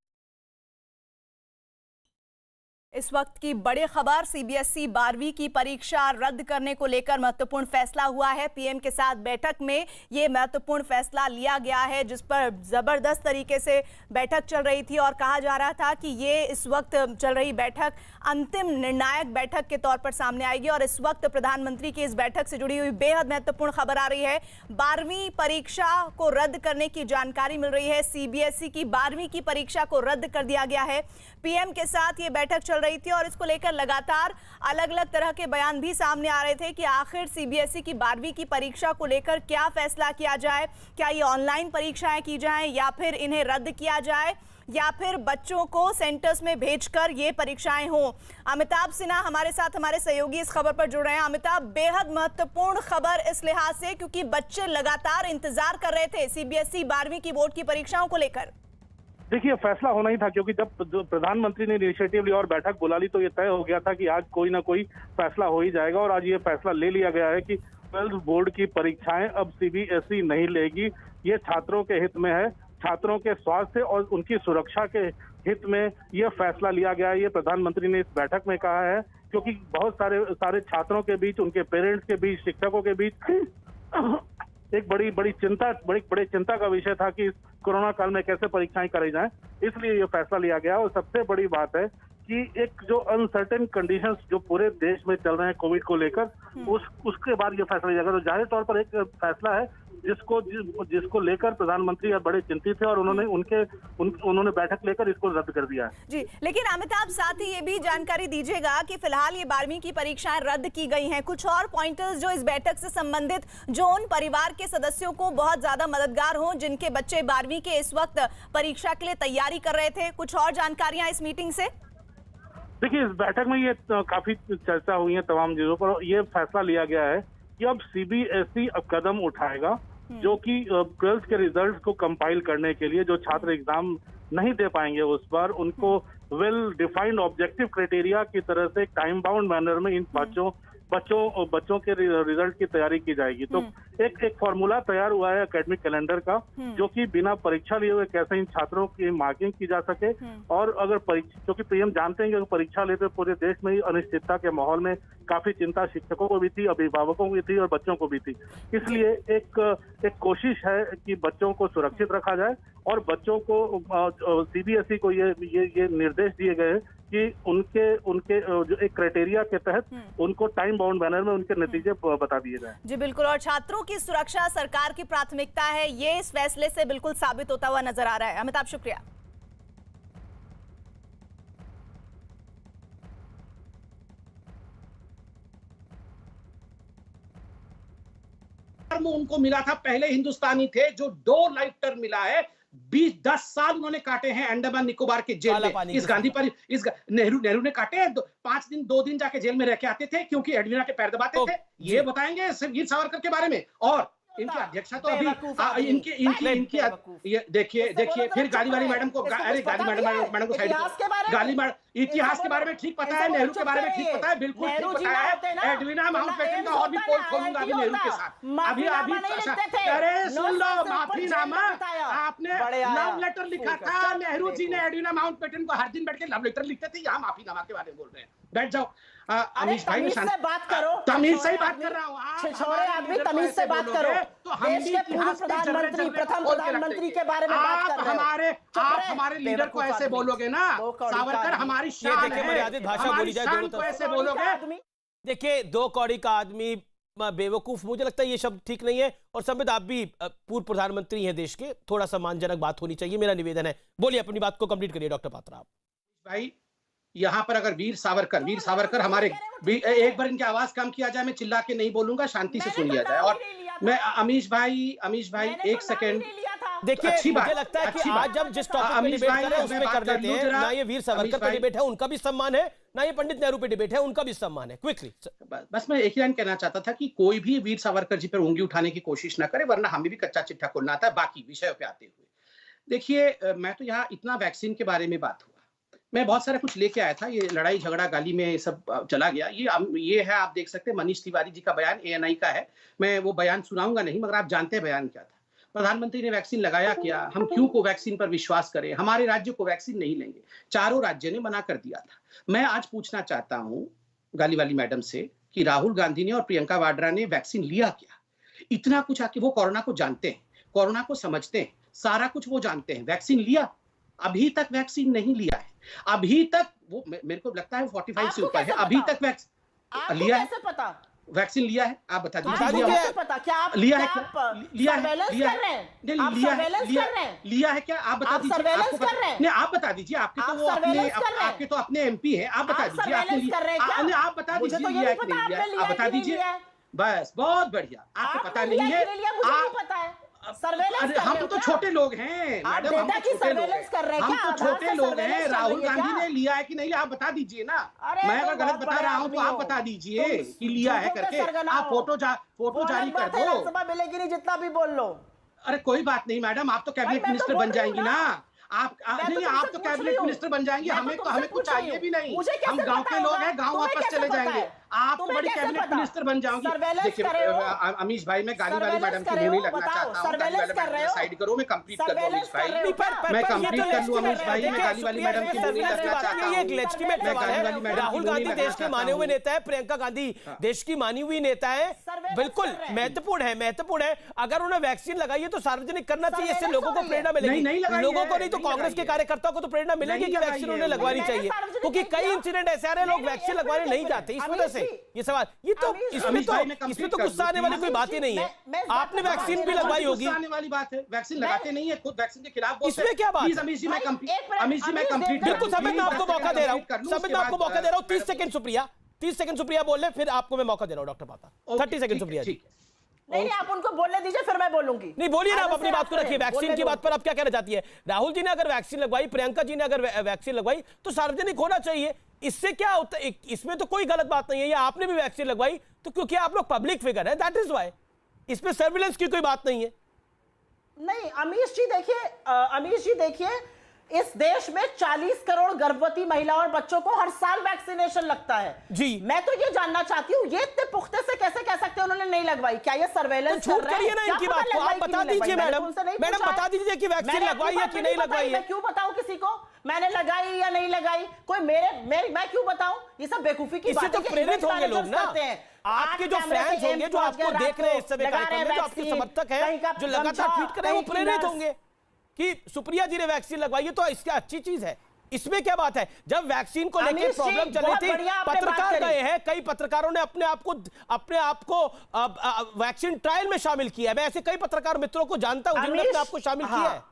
इस वक्त की बड़ी खबर, सीबीएसई 12वीं की परीक्षा रद्द करने को लेकर महत्वपूर्ण फैसला हुआ है। पीएम के साथ बैठक में ये महत्वपूर्ण फैसला लिया गया है, जिस पर जबरदस्त तरीके से बैठक चल रही थी और कहा जा रहा था कि ये इस वक्त चल रही बैठक अंतिम निर्णायक बैठक के तौर पर सामने आएगी। और इस वक्त प्रधानमंत्री की इस बैठक से जुड़ी हुई बेहद महत्वपूर्ण खबर आ रही है। 12वीं परीक्षा को रद्द करने की जानकारी मिल रही है। सीबीएसई की 12वीं की परीक्षा को रद्द कर दिया गया है। पीएम के साथ ये बैठक चल रही थी और इसको लेकर लगातार अलग अलग तरह के बयान भी सामने आ रहे थे कि आखिर सीबीएसई की 12वीं की परीक्षा को लेकर क्या फैसला किया जाए, क्या ये ऑनलाइन परीक्षाएं की जाएं या फिर इन्हें रद्द किया जाए या फिर बच्चों को सेंटर्स में भेजकर ये परीक्षाएं हों। अमिताभ सिन्हा हमारे साथ, हमारे सहयोगी, इस खबर पर जुड़ रहे हैं। अमिताभ, बेहद महत्वपूर्ण खबर इस लिहाज से क्योंकि बच्चे लगातार इंतजार कर रहे थे सीबीएसई 12वीं की बोर्ड की परीक्षाओं को लेकर। देखिए, फैसला होना ही था क्योंकि जब प्रधानमंत्री ने इनिशिएटिव लिया और बैठक बुला ली तो ये तय हो गया था कि आज कोई ना कोई फैसला हो ही जाएगा और आज ये फैसला ले लिया गया है कि 12th बोर्ड की परीक्षाएं अब सीबीएसई नहीं लेगी। ये छात्रों के हित में है, छात्रों के स्वास्थ्य और उनकी सुरक्षा के हित में यह फैसला लिया गया है। ये प्रधानमंत्री ने इस बैठक में कहा है क्योंकि बहुत सारे छात्रों के बीच, उनके पेरेंट्स के बीच, शिक्षकों के बीच एक बड़ी चिंता का विषय था कि इस कोरोना काल में कैसे परीक्षाएं कराई जाएं। इसलिए ये फैसला लिया गया और सबसे बड़ी बात है कि एक जो अनसर्टेन कंडीशंस जो पूरे देश में चल रहे हैं कोविड को लेकर, उसके बाद ये फैसला लिया गया। तो जाहिर तौर पर एक फैसला है जिसको लेकर प्रधानमंत्री अब बड़े चिंतित थे और उन्होंने बैठक लेकर इसको रद्द कर दिया है। जी, लेकिन अमिताभ साथ ही ये भी जानकारी दीजिएगा कि फिलहाल ये 12वीं की परीक्षाएं रद्द की गई हैं। कुछ और पॉइंटर्स जो इस बैठक से संबंधित, जो उन परिवार के सदस्यों को बहुत ज्यादा मददगार हो जिनके बच्चे 12वीं के इस वक्त परीक्षा के लिए तैयारी कर रहे थे, कुछ और जानकारियां इस मीटिंग से? देखिए, इस बैठक में ये काफी चर्चा हुई है तमाम चीजों पर। यह फैसला लिया गया है कि अब सीबीएसई अब कदम उठाएगा जो कि 12th के रिजल्ट को कंपाइल करने के लिए जो छात्र एग्जाम नहीं दे पाएंगे उस पर उनको वेल डिफाइंड ऑब्जेक्टिव क्राइटेरिया की तरह से टाइम बाउंड मैनर में इन बच्चों के रिजल्ट की तैयारी की जाएगी। तो एक फॉर्मूला तैयार हुआ है एकेडमिक कैलेंडर का, जो कि बिना परीक्षा लिए हुए कैसे इन छात्रों की मार्किंग की जा सके। और अगर क्योंकि पीएम जानते हैं कि परीक्षा लेते पूरे देश में ही अनिश्चितता के माहौल में काफी चिंता शिक्षकों को भी थी, अभिभावकों को भी थी और बच्चों को भी थी। इसलिए एक कोशिश है कि बच्चों को सुरक्षित रखा जाए और बच्चों को सीबीएसई को ये निर्देश दिए गए कि उनके जो एक क्राइटेरिया के तहत उनको टाइम बाउंड मैनर में उनके नतीजे बता दिए जाए। जी बिल्कुल, और छात्रों की सुरक्षा सरकार की प्राथमिकता है, ये इस फैसले से बिल्कुल साबित होता हुआ नजर आ रहा है। अमिताभ, शुक्रिया। उनको मिला था, पहले हिंदुस्तानी थे जो 2 लाइफ टर्म मिला है। 10 साल उन्होंने काटे हैं अंडमान निकोबार के जेल में। इस गांधी पर नेहरू ने काटे हैं। 2 दिन जाके जेल में रह के आते थे क्योंकि एडवीना के पैर दबाते थे। ये बताएंगे वीर सावरकर के बारे में। और इनकी अध्यक्षा तो अभी इनकी ये देखिए फिर गाली वाली मैडम को, अरे गाली मैडम को साइड, गाली इतिहास के बारे में ठीक पता है, नेहरू के बारे में ठीक पता है, बिल्कुल ठीक पता है। एडवीना माउंटबेटन का और भी पोल खोलूंगा अभी नेहरू के साथ। अभी अरे सुन लो, माफीनामा आपने लव लेटर लिखा था। नेहरू जी ने एडवीना माउंटबेटन को हर दिन बैठ के लव लेटर लिखते थे। यहाँ माफीनामा के बारे में बोल रहे हैं। बैठ जाओ अमीश भाई, तमीज से बात करो। तमीज से ही बात कर रहा हूँ। छोरे आदमी, तमीज से बात करो। तो हम देश के पूर्व प्रधानमंत्री, प्रथम प्रधानमंत्री के बारे में बात कर रहे हो। आप हमारे लीडर को ऐसे बोलोगे ना, सावरकर हमारी शान है, मर्यादित भाषा बोली जाए दोनों तरफ। ऐसे बोलोगे। देखिए, 2 कौड़ी का आदमी बेवकूफ, मुझे लगता है ये शब्द ठीक नहीं है। और संबित, आप भी पूर्व प्रधानमंत्री हैं देश के, थोड़ा सम्मानजनक बात होनी चाहिए, मेरा निवेदन है। बोलिए, अपनी बात को कंप्लीट करिए डॉक्टर पात्रा। भाई, यहाँ पर अगर वीर सावरकर हमारे, एक बार इनकी आवाज कम किया जाए, मैं चिल्ला के नहीं बोलूंगा, शांति से सुन लिया जाए। और मैं अमीश भाई 1 सेकेंड देखिए, मुझे लगता है कि आज जब जिस टॉपिक पे डिबेट कर रहे हैं उस पे कर देते हैं। ना ये वीर सावरकर पे डिबेट है, उनका भी सम्मान है, ना ये पंडित नेहरू पे डिबेट है, उनका भी सम्मान है। क्विकली बस मैं एक ही लाइन कहना चाहता था कि कोई भी वीर सावरकर जी पर उंगली उठाने की कोशिश ना करे, वरना हमें भी कच्चा चिट्ठा खोलना आता है। बाकी विषयों पे आते हुए देखिए, मैं तो यहाँ इतना वैक्सीन के बारे में बात हुआ, मैं बहुत सारा कुछ लेके आया था। ये लड़ाई झगड़ा गाली में सब चला गया। ये है, आप देख सकते हैं, मनीष तिवारी जी का बयान, ANI का है। मैं वो बयान सुनाऊंगा नहीं, मगर आप जानते हैं बयान क्या था। प्रधानमंत्री ने वैक्सीन लगाया क्या, हम क्यों कोवैक्सीन पर विश्वास करें, हमारे राज्य कोवैक्सीन नहीं लेंगे। 4 राज्यों ने मना कर दिया था। मैं आज पूछना चाहता हूं गाली वाली मैडम से कि राहुल गांधी ने और प्रियंका वाड्रा ने वैक्सीन लिया क्या? इतना कुछ आके वो कोरोना को जानते हैं, कोरोना को समझते हैं, सारा कुछ वो जानते हैं। वैक्सीन लिया? अभी तक वैक्सीन नहीं लिया है। अभी तक वो, मेरे को लगता है 45 से ऊपर है, अभी तक वैक्सीन लिया है। वैक्सीन लिया है? आप बता दीजिए। आपको लिया कैसे पता? क्या आप लिया है? लिया है? सर्वेलेंस कर रहे हैं? नहीं, आप सर्वेलेंस कर रहे हैं? लिया है क्या? आप बता आप दीजिए। सर्वेलेंस आपको कर रहे हैं? नहीं, आप बता दीजिए। आपके तो आप वो अपने सर्वेलेंस कर रहे हैं? आपके तो अपने एमपी हैं, आप बता आप दीजिए। सर्वेलेंस कर रहे हैं क्या? नहीं, आप बता मुझे दीजिए तो ये लिया है नहीं कि पता नहीं लिया आपने है। लिया आप है बता कि नहीं दीजिए। लिया है। बस, बहुत बढ़िया। आपको पता नहीं है। मुझे नहीं पता है। सर्वेलेंस अरे कर हम रहे हो तो क्या? छोटे लोग हैं आप मैडम, हम डेटा तो की छोटे लोग सर्वेलेंस कर रहे हैं हम क्या? तो आधार छोटे से लोग सर्वेलेंस हैं। कर राहुल रही है गांधी क्या? ने लिया है कि नहीं लिया, आप बता दीजिए ना। अरे मैं तुम अगर गलत बहुत बता बड़े रहा हूँ तो आदमी आप हो। बता दीजिए तुम कि लिया है झूठों के करके। सरगना आप हो। फोटो वो जारी अलग कर बात है, दो। राज्यसभा मिलेगी नहीं जितना भी बोल लो। अरे कोई बात नहीं मैडम, आप तो कैबिनेट मैं तो मिनिस्टर बोल बन रही हूँ जाएंगी ना। ना। आप मैं तो नहीं, तुमसे आप तो पूछ रही कैबिनेट हूँ। मिनिस्टर बन जाएंगी। मैं तो हमें तुमसे कुछ पूछ रही चाहिए हूँ। भी नहीं। मुझे कैसे हम गांव पता के लोग होगा? हैं, गांव तुम्हें वापस कैसे चले पता जाएंगे। है? आप तो तुम्हें बड़ी कैसे कैबिनेट पता? मिनिस्टर बन जाओगी। सर्वेलेंस देखिए कर रहे हो? अमीश भाई, मैं गाली वाली सर्वेलेंस मैडम की कर रहे मुंह नहीं हो? लगना बताओ, चाहता हूँ। गाली सर्वेलेंस वाले कर मैडम रहे को हो? साइड करो, मैं कंप्लीट कर दूं अमीश सर्वेलेंस कर भाई। रहे हो क्या? मैं ये तो कंप्लीट कर लूं अमीश भाई। मैं देखिए, गाली वाली मैडम की मुंह नहीं लगना चाहता ये एक हूँ। लेजिटिमेट मैं सवाल गाली वाली है। मैडम राहुल की मुंह नहीं गांधी लगना देश के चाहता माने हुए हूँ। नेता है, प्रियंका गांधी देश की मानी हुई नेता है। सर्वेलेंस बिल्कुल कर रहे हैं। महत्वपूर्ण है। अगर उन्हें वैक्सीन लगाई है तो सार्वजनिक करना चाहिए, इससे सर्वेलेंस लोगों हो को रही है। प्रेरणा मिलेगी। नहीं लगाई लोगों है, को नहीं तो नहीं कांग्रेस लगाई के है। कार्यकर्ताओं को तो प्रेरणा मिलेगी नहीं कि लगाई वैक्सीन है। उन्हें लगवानी मैंने चाहिए, सार्वजनिक क्योंकि नहीं कई किया। इंसिडेंट ऐसे आ रहे हैं, लोग नहीं, वैक्सीन एक लगवाने मिनट, नहीं एक जाते। इस मिनट। वजह से अमीश जी, ये सवाल, ये तो अमीश जी, इसमें अमीश तो भाई, मैं complete इसमें तो कर गुस्सा दूं, आने वाली कोई अमीश बात ही जी, नहीं है। मैं इस बात आपने पर वैक्सीन बात भी नहीं लगवाई कर होगी। आने वाली बात है। वैक्सीन लगाते नहीं है, खुद वैक्सीन के खिलाफ बोलते इसमें क्या बात प्लीज है? अमीश जी, मैं भाई, कंप्लीट एक मिनट, अमीश जी, मैं अमीश कंप्लीट देख बिल्कुल समय मैं आपको मौका दे रहा हूँ, समय मैं आपको मौका दे रहा हूँ। 30 सेकंड सुप्रिया, 30 सेकंड सुप्रिया बोल ले, फिर आपको मैं मौका दे रहा हूँ डॉक्टर पाता। 30 सेकंड सुप्रिया जी। ठीक है। नहीं, आप उनको बोलने दीजिए, फिर मैं बोलूंगी। नहीं बोलिए ना, आप आगे अपनी से बात को आप रखिए। करें, वैक्सीन बोलने की दो। बात पर आप क्या कहना चाहती है? राहुल जी ने अगर वैक्सीन लगवाई, प्रियंका जी ने अगर वैक्सीन लगवाई तो सार्वजनिक होना चाहिए। इससे क्या होता है? इसमें तो कोई गलत बात नहीं है। या आपने भी वैक्सीन लगवाई तो क्योंकि आप लोग पब्लिक फिगर है, दैट इज व्हाई। इसमें सर्विलेंस की कोई बात नहीं है। नहीं, अमीश जी देखिए, इस देश में 40 करोड़ गर्भवती महिलाओं और बच्चों को हर साल वैक्सीनेशन लगता है जी। मैं तो ये जानना चाहती हूँ, ये इतने पुख्ते से कैसे कह सकते हैं उन्होंने नहीं लगवाई? क्या ये सर्वेलेंस तो छूट करिए ना इनकी बात को, आप बता दीजिए मैडम। मैडम बता दीजिए कि वैक्सीन लगवाई है कि नहीं लगवाई है। मैं क्यों बताऊं किसी को मैंने लगाई या नहीं लगाई? कोई मैं क्यों बताऊं? ये सब बेवकूफी की इससे बात तो है कि प्रेरित event होंगे लोग managers ना। करते हैं। आपके जो फैंस होंगे, जो आपको देख रहे हैं इस समय कार्यक्रम में, जो आपके समर्थक हैं, जो लगातार ट्वीट कर रहे हैं, वो प्रेरित होंगे कि सुप्रिया जी ने वैक्सीन लगवाई है, तो इसकी अच्छी चीज है। इसमें क्या बात है? जब वैक्सीन को लेकर प्रॉब्लम चल रही थी, पत्रकार गए हैं, कई पत्रकारों ने अपने आप को वैक्सीन ट्रायल में शामिल किया है। मैं ऐसे कई पत्रकार मित्रों को जानता हूं जिन्होंने अपने आप को शामिल किया है।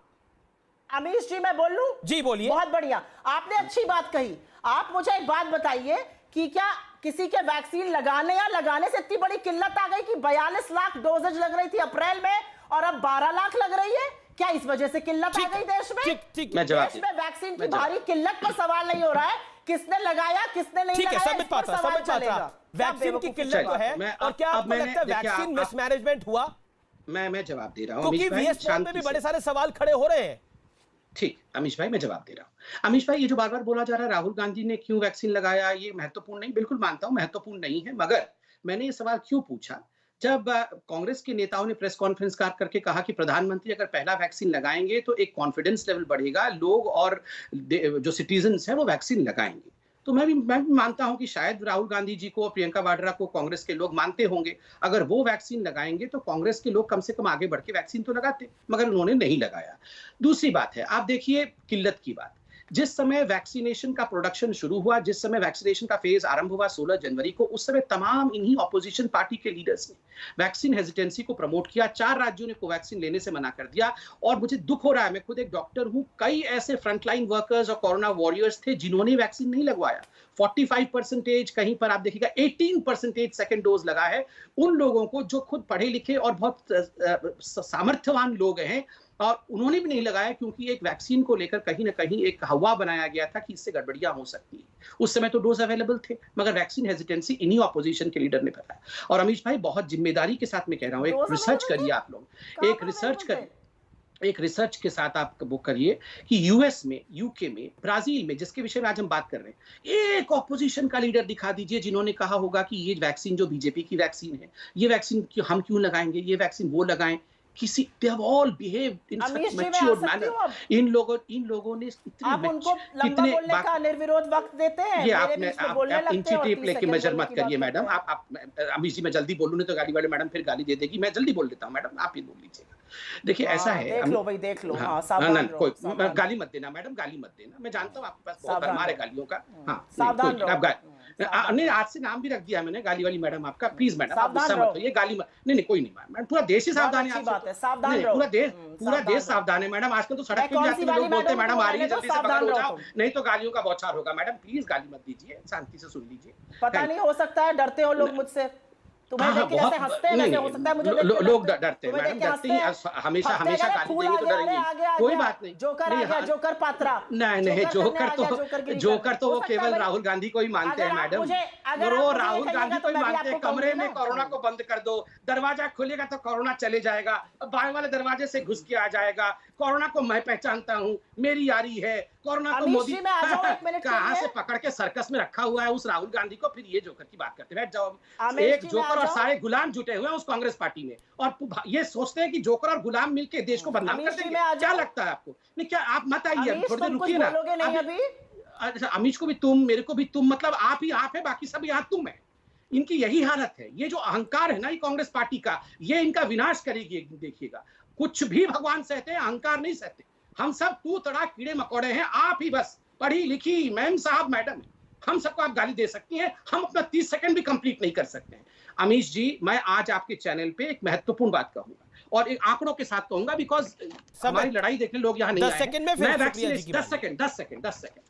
अमीश जी, मैं बोल लूं? जी बोलिए। बहुत बढ़िया, आपने अच्छी बात कही। आप मुझे एक बात बताइए कि क्या किसी के वैक्सीन लगाने से इतनी बड़ी किल्लत आ गई कि 42 लाख डोजेज लग रही थी अप्रैल में और अब 12 लाख लग रही है? क्या इस वजह से किल्लत आ गई देश में? देश में वैक्सीन की भारी किल्लत पर सवाल नहीं हो रहा है, किसने लगाया किसने नहीं लगाया, समझ पाता। वैक्सीन की किल्लत तो है, और क्या आपको लगता है वैक्सीन मिसमैनेजमेंट हुआ? मैं जवाब दे रहा हूं क्योंकि वीएस में भी बड़े सारे सवाल खड़े हो रहे हैं। ठीक, अमीश भाई मैं जवाब दे रहा हूं। अमीश भाई, ये जो बार बार बोला जा रहा है राहुल गांधी ने क्यों वैक्सीन लगाया, ये महत्वपूर्ण नहीं, बिल्कुल मानता हूं महत्वपूर्ण नहीं है, मगर मैंने ये सवाल क्यों पूछा? जब कांग्रेस के नेताओं ने प्रेस कॉन्फ्रेंस करके कहा कि प्रधानमंत्री अगर पहला वैक्सीन लगाएंगे तो एक कॉन्फिडेंस लेवल बढ़ेगा, लोग और जो सिटीजन्स हैं वो वैक्सीन लगाएंगे, तो मैं भी मानता हूं कि शायद राहुल गांधी जी को और प्रियंका वाड्रा को कांग्रेस के लोग मानते होंगे। अगर वो वैक्सीन लगाएंगे तो कांग्रेस के लोग कम से कम आगे बढ़ के वैक्सीन तो लगाते, मगर उन्होंने नहीं लगाया। दूसरी बात है, आप देखिए किल्लत की बात, जिस समय वैक्सीनेशन का प्रोडक्शन शुरू हुआ, जिस समय वैक्सीनेशन का फेज आरंभ हुआ 16 जनवरी को, उस समय तमाम इन्हीं ऑपोजिशन पार्टी के लीडर्स ने वैक्सीन हेजिटेंसी को प्रमोट किया। 4 राज्यों ने कोवैक्सीन लेने से मना कर दिया, और मुझे दुख हो रहा है, मैं खुद एक डॉक्टर हूं, कई ऐसे फ्रंटलाइन वर्कर्स और कोरोना वॉरियर्स थे जिन्होंने वैक्सीन नहीं लगवाया। 45%, कहीं पर आप देखिएगा 18% सेकेंड डोज लगा है। उन लोगों को जो खुद पढ़े लिखे और बहुत सामर्थ्यवान लोग हैं, और उन्होंने भी नहीं लगाया, क्योंकि एक वैक्सीन को लेकर कहीं ना कहीं एक हवा बनाया गया था कि इससे गड़बड़ियां हो सकती है। उस समय तो डोज अवेलेबल थे, मगर वैक्सीन हेजिटेंसी इन्हीं ऑपोजिशन के लीडर ने बताया। और अमीश भाई, बहुत जिम्मेदारी के साथ मैं कह रहा हूं, एक रिसर्च करिए आप लोग, एक रिसर्च के साथ आप वो करिए कि यूएस में, यूके में, ब्राजील में, जिसके विषय में आज हम बात कर रहे हैं, एक ऑपोजिशन का लीडर दिखा दीजिए जिन्होंने कहा होगा कि ये वैक्सीन जो बीजेपी की वैक्सीन है, ये वैक्सीन हम क्यों लगाएंगे, ये वैक्सीन वो लगाएं। किसी they have all behaved in such matured manner. इन लोगों ने आप उनको लंबा बोलने का निर्विरोध वक्त देते हैं। ये आप इंची टेप लेके मेजर मत करिए मैडम। आप अमीश जी, मैं जल्दी बोलूं नहीं तो गाली वाले मैडम फिर गाली दे देगी। मैं जल्दी बोल देता हूं मैडम, आप ही बोल लीजिएगा। देखिए ऐसा है, देख लो भाई, देख लो। कोई गाली मत देना मैडम, गाली मत देना। मैं जानता हूँ आपके पास बहुत भरमार है गालियों का। हाँ, नहीं, आज से नाम भी रख दिया मैंने, गाली वाली मैडम आपका। प्लीज मैडम, आप सावधान गुस्सा रहो। मत होइए, गाली मत, नहीं पूरा देश ही सावधान है। अच्छी बात है, आपसे सावधान नहीं, रहो। पूरा देश सावधान सावधान है मैडम। आजकल तो सड़क मैं पे भी कौन जाते सी हैं, लोग वाली बोलते हैं मैडम मैडम आ रही है, को जल्दी से सावधान बगल हो रहो जाओ, तुम। नहीं तो गालियों का बौछार होगा। मैडम प्लीज गाली मत दीजिए, शांति से सुन लीजिए। पता नहीं, हो सकता है डरते हो लोग मुझसे, तुम्हें देख के जैसे हंसते हैं वैसे हो सकता है मुझे देख के लोग डरते हैं तुम्हें मैडम, देख के डरते हंसते ही हैं। हमेशा हफ्ते हमेशा गए, गाली फूल देंगे आ तो गया, डरेंगे, अरे आ गया, कोई बात नहीं। जोकर आ गया, जोकर पात्रा। नहीं, जोकर जोकर तो वो हो सकता है केवल भाई। राहुल गांधी को ही मानते हैं अगर आप मैडम। अगर वो आप राहुल मुझे गांधी कहिएगा को तो ही मैं भी मानते हैं। आपको कमरे कहूंगी में ना। कोरोना को बंद कर दो, दरवाजा खुलेगा तो कोरोना चले जाएगा, बाएं वाले दरवाजे से घुस के आ जाएगा। कोरोना को मैं पहचानता हूँ, मेरी यारी है। कोरोना को अमीश मोदी जी, मैं आ जाऊं 1 मिनट के कहाँ लिए? से पकड़ के सर्कस में रखा हुआ है उस राहुल गांधी को, फिर ये जोकर की बात करते बैठ जाओ। अमीश एक जी, मैं जोकर आ और जाऊं? सारे गुलाम जुटे हुए हैं उस कांग्रेस पार्टी में, और ये सोचते हैं कि जोकर और गुलाम मिलके देश को बदनाम अमीश कर जी, देंगे। मैं आ क्या जाऊं? लगता है आपको? नहीं, क्या आप मत आइए, अमीश, थोड़ी देर तुम कुछ रुकिए ना। बोलोगे नहीं अभी? अच्छा, अमीश को भी तुम, मेरे को भी तुम, मतलब आप ही आप है, बाकी सब यहाँ तुम है। इनकी यही हालत है। ये जो अहंकार है ना ये कांग्रेस पार्टी का, ये इनका विनाश करेगी। देखिएगा, कुछ भी भगवान सहते हैं, अहंकार नहीं सहते। हम सब तू तड़ा कीड़े मकोड़े हैं, आप ही बस पढ़ी लिखी मैम साहब मैडम है। हम सबको आप गाली दे सकती हैं, हम अपना 30 सेकंड भी कंप्लीट नहीं कर सकते हैं। अमीश जी, मैं आज आपके चैनल पे एक महत्वपूर्ण बात कहूंगा और एक आंकड़ों के साथ कहूंगा, बिकॉज हमारी लड़ाई देखने लोग यहाँ नहीं आए। 10 सेकंड में फिर मैं सुप्रिया जी की वैक्सीनेशन 10 सेकंड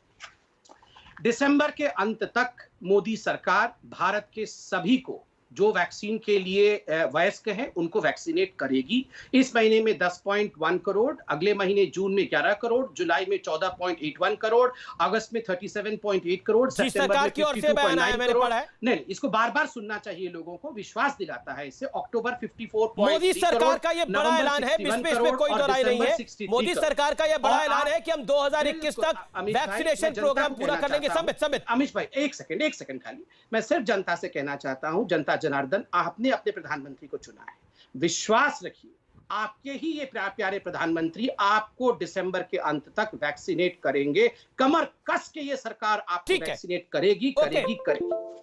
दिसंबर के अंत तक मोदी सरकार भारत के सभी को जो वैक्सीन के लिए वयस्क हैं उनको वैक्सीनेट करेगी। इस महीने में 10.1 करोड़, अगले महीने जून में 11 करोड़, जुलाई में 14.81 करोड़, अगस्त में 37.8 करोड़, सितंबर में 52.9 करोड़। नहीं, इसको बार बार सुनना चाहिए लोगों को, विश्वास दिलाता है इससे। अक्टूबर 54.3 मोदी सरकार का ये बड़ा ऐलान है, इसमें कोई दो राय नहीं है। मोदी सरकार का ये बड़ा ऐलान है कि हम 2021 तक वैक्सीनेशन प्रोग्राम पूरा कर लेंगे। समित अमीश भाई, एक सेकंड खाली, मैं सिर्फ जनता से कहना चाहता हूं, जनता जनार्दन, आपने अपने प्रधानमंत्री को चुना है, विश्वास रखिए आपके ही ये प्यारे प्रधानमंत्री आपको दिसंबर के अंत तक वैक्सीनेट करेंगे। कमर कस के ये सरकार आपको वैक्सीनेट करेगी।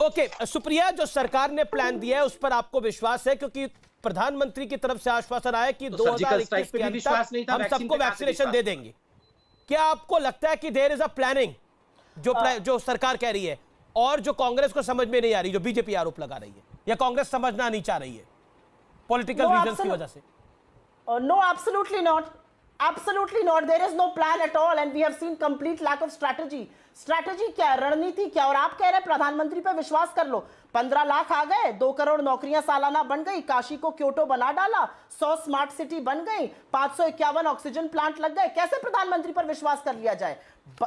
ओके, सुप्रिया, जो सरकार ने प्लान दिया है उस पर आपको विश्वास है, क्योंकि प्रधानमंत्री की तरफ से आश्वासन आया कि 2021 के अंत तक हम सबको वैक्सीनेशन दे देंगे। क्या आपको लगता है कि देयर इज अ प्लानिंग जो सरकार कह रही है और जो कांग्रेस को समझ में नहीं आ रही, जो बीजेपी आरोप लगा रही है, या कांग्रेस समझना नहीं चाह रही है पॉलिटिकल रीजंस की वजह से? No, absolutely not. Absolutely not. There is no plan at all, and we have seen complete lack of strategy. Strategy क्या है, रणनीति क्या? और आप कह रहे हैं प्रधानमंत्री पे विश्वास कर लो। 15 लाख आ गए, 2 करोड़ नौकरियां सालाना बन गई, काशी को क्योटो बना डाला, 100 स्मार्ट सिटी बन गई, 551 ऑक्सीजन प्लांट लग गए। कैसे प्रधानमंत्री पर विश्वास कर लिया जाए?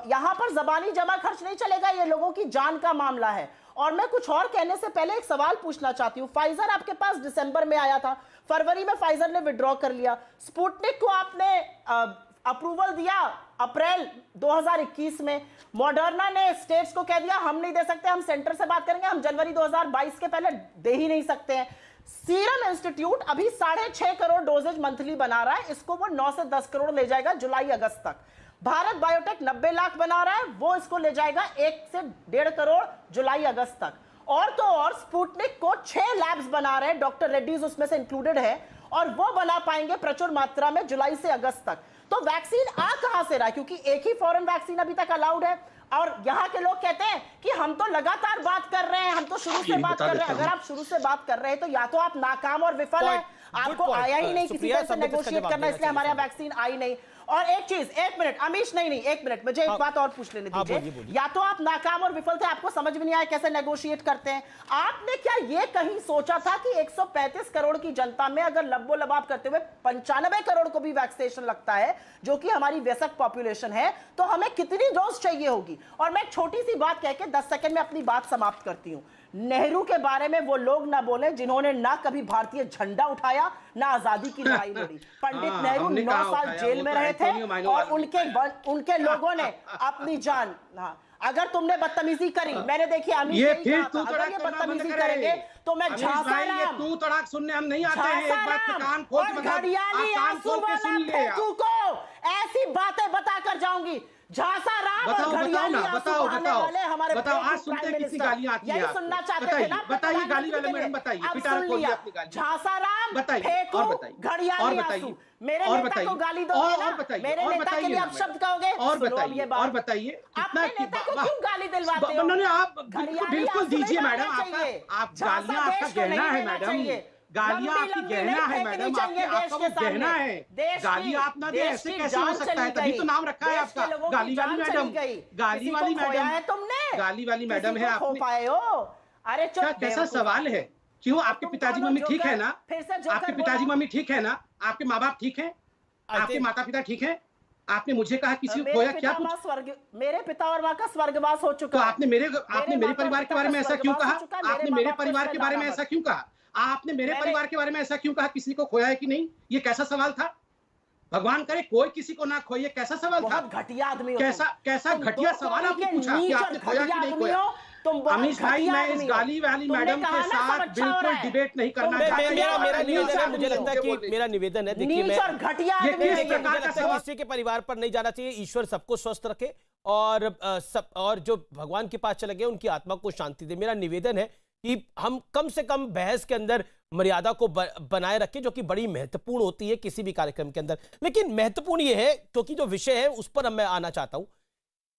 यहां पर जबानी जमा खर्च नहीं चलेगा, ये लोगों की जान का मामला है। और मैं कुछ और कहने से पहले एक सवाल पूछना चाहती हूं। फाइजर आपके पास दिसंबर में आया था, फरवरी में फाइजर ने विड्रॉ कर लिया। स्पुतनिक को आपने अप्रूवल दिया अप्रैल 2021 में। मॉडर्ना ने स्टेट्स को कह दिया हम नहीं दे सकते, हम सेंटर से बात करेंगे, हम जनवरी 2022 के पहले दे ही नहीं सकते हैं। सीरम इंस्टीट्यूट अभी 6.5 करोड़ डोजेज मंथली बना रहा है, इसको वो 9 से 10 करोड़ ले जाएगा जुलाई अगस्त तक। भारत बायोटेक 90 लाख बना रहा है, वो इसको ले जाएगा 1 से 1.5 करोड़ जुलाई अगस्त तक। और तो और स्पुतनिक को 6 लैब्स बना रहे हैं, डॉक्टर रेड्डीज उसमें से इंक्लूडेड है, और वो बना पाएंगे प्रचुर मात्रा में जुलाई से अगस्त तक। तो वैक्सीन आ कहां से रहा है? क्योंकि एक ही फॉरेन वैक्सीन अभी तक अलाउड है, और यहां के लोग कहते हैं कि हम तो लगातार बात कर रहे हैं, हम तो शुरू से बात कर रहे हैं। अगर आप शुरू से बात कर रहे हैं तो या तो आप नाकाम और विफल हैं, आपको आया ही नहीं किसी तरह से नेगोशिएट करना, इसलिए हमारे यहाँ वैक्सीन आई नहीं। और एक चीज, 1 मिनट अमीश, नहीं 1 मिनट, मुझे एक बात और पूछ लेने दीजिए। या तो आप नाकाम और विफल थे, आपको समझ में नहीं आया कैसे नेगोशिएट करते हैं। आपने क्या ये कहीं सोचा था कि 135 करोड़ की जनता में अगर लब्बो लबाब करते हुए 95 करोड़ को भी वैक्सीनेशन लगता है, जो कि हमारी वयस्क पॉपुलेशन है, तो हमें कितनी डोज चाहिए होगी? और मैं एक छोटी सी बात कह के 10 सेकंड में अपनी बात समाप्त करती हूं। नेहरू के बारे में वो लोग ना बोले जिन्होंने ना कभी भारतीय झंडा उठाया, ना आजादी की लड़ाई लड़ी। पंडित नेहरू 9 साल जेल में रहे थे और उनके लोगों ने अपनी जान, अगर तुमने बदतमीजी करी, मैंने देखी अमीर ये फिर अगर ये बदतमीजी करेंगे तो मैं झांसा नाम, तू तड़ाक सुनने हम नहीं आते हैं, एक बात पे कान खोल के घड़ियाली आंसू वाला फेंकू को ऐसी बातें बताकर जाऊंगी। झांसा राम बताओ और बताओ ना, घड़ियाली बताओ आंसू बताओ बहाने वाले हमारे बताओ, आज प्राइम सुनते हैं कितनी मिनिस्टर। गालियां आती है यही आपको। सुनना चाहते थे बताइए ना, बताइए गाली वाले प्रधानमंत्री मैडम के बताइए, लिए। अब पिटारा सुन खोलिए लिया। अपनी गाली। झांसाराम बताइए फेंकू और बताइए घड़ियाली और आंसू। बताइए मेरे और नेता बताइए को गाली दोगे ना? और बताइए मेरे और नेता के लिए बताइए आप शब्द कहोगे? और सुनो अब ये बताइए बात। और बताइए अपने नेता को क्यों गाली दिलवाते हो? नहीं, आप घड़ियाली बिल्कुल आंसू नहीं दीजिए डालना मैडम, चाहिए। आप झांसा गालियां आपका देश को गहना नहीं है देना मैडम, चाहिए। गालियां आपकी लंबी गहना नहीं है फेंकनी मैडम, चाहिए आपका देश वो के सामने। गहना है। देश गालियां की- आप ना दे, देश ऐसे की कैसे हो जान सकता है? चली तभी गई। तो नाम रखा है देश के आपका लोगों की गाली वाली जान चली मैडम, गई। गाली किसी वाली को खोया मैडम, है तुमने? गाली वाली मैडम किसी है को खो आपने। पाए हो? अरे चुप क्या कैसा बेवकूफ। सवाल है? क्यों आपके तुम पिताजी बोलो मम्मी ठीक जोकर, है ना? फिर से जोकर आपके पिताजी बोलो। मम्मी ठीक है ना? आपके माँ बाप ठीक हैं? आपके माता पिता ठीक हैं? आपने मुझे कहा किसी को खोया, क्या कुछ? मेरे पिता और माँ का स्वर्गवास हो चुका तो है। आपने मेरे परिवार के बारे में ऐसा क्यों कहा? आपने मेरे माँ-बाप को परिवार के बारे में ऐसा क्यों कहा? आपने मेरे परिवार के बारे में ऐसा क्यों कहा? किसी को खोया है कि नहीं? ये कैसा सवाल था? भगवान करे कोई किसी को ना खोए, कैसा सवाल था? बहुत घटिया आदमी हो कैसा तुम। घटिया तुम सवाल आपने के पूछा कि नीच और आपने खोया कि घटिया नहीं आदमी खोया? हो, तुम बहुत अमीश भाई, घटिया मैं आदमी इस हो। गाली वाली तुमने मैडम कहा के ना साथ सब अच्छा हो रहा बिल्कुल है। डिबेट नहीं करना तुम चाहता। मेरा नीच निवेदन है, आदमी मुझे हो। लगता है कि मेरा निवेदन है, देखिए नीच और घटिया ये आदमी किस है मुझे ये। प्रकार लगता है कि किसी के परिवार पर नहीं जाना चाहिए। ईश्वर सबको स्वस्थ रखे और जो भगवान के पास चले गए उनकी आत्मा को शांति दे। मेरा निवेदन है कि हम कम से कम बहस के अंदर मर्यादा को बनाए रखें, जो कि बड़ी महत्वपूर्ण होती है किसी भी कार्यक्रम के अंदर। लेकिन महत्वपूर्ण यह है, क्योंकि जो विषय है उस पर मैं आना चाहता हूं,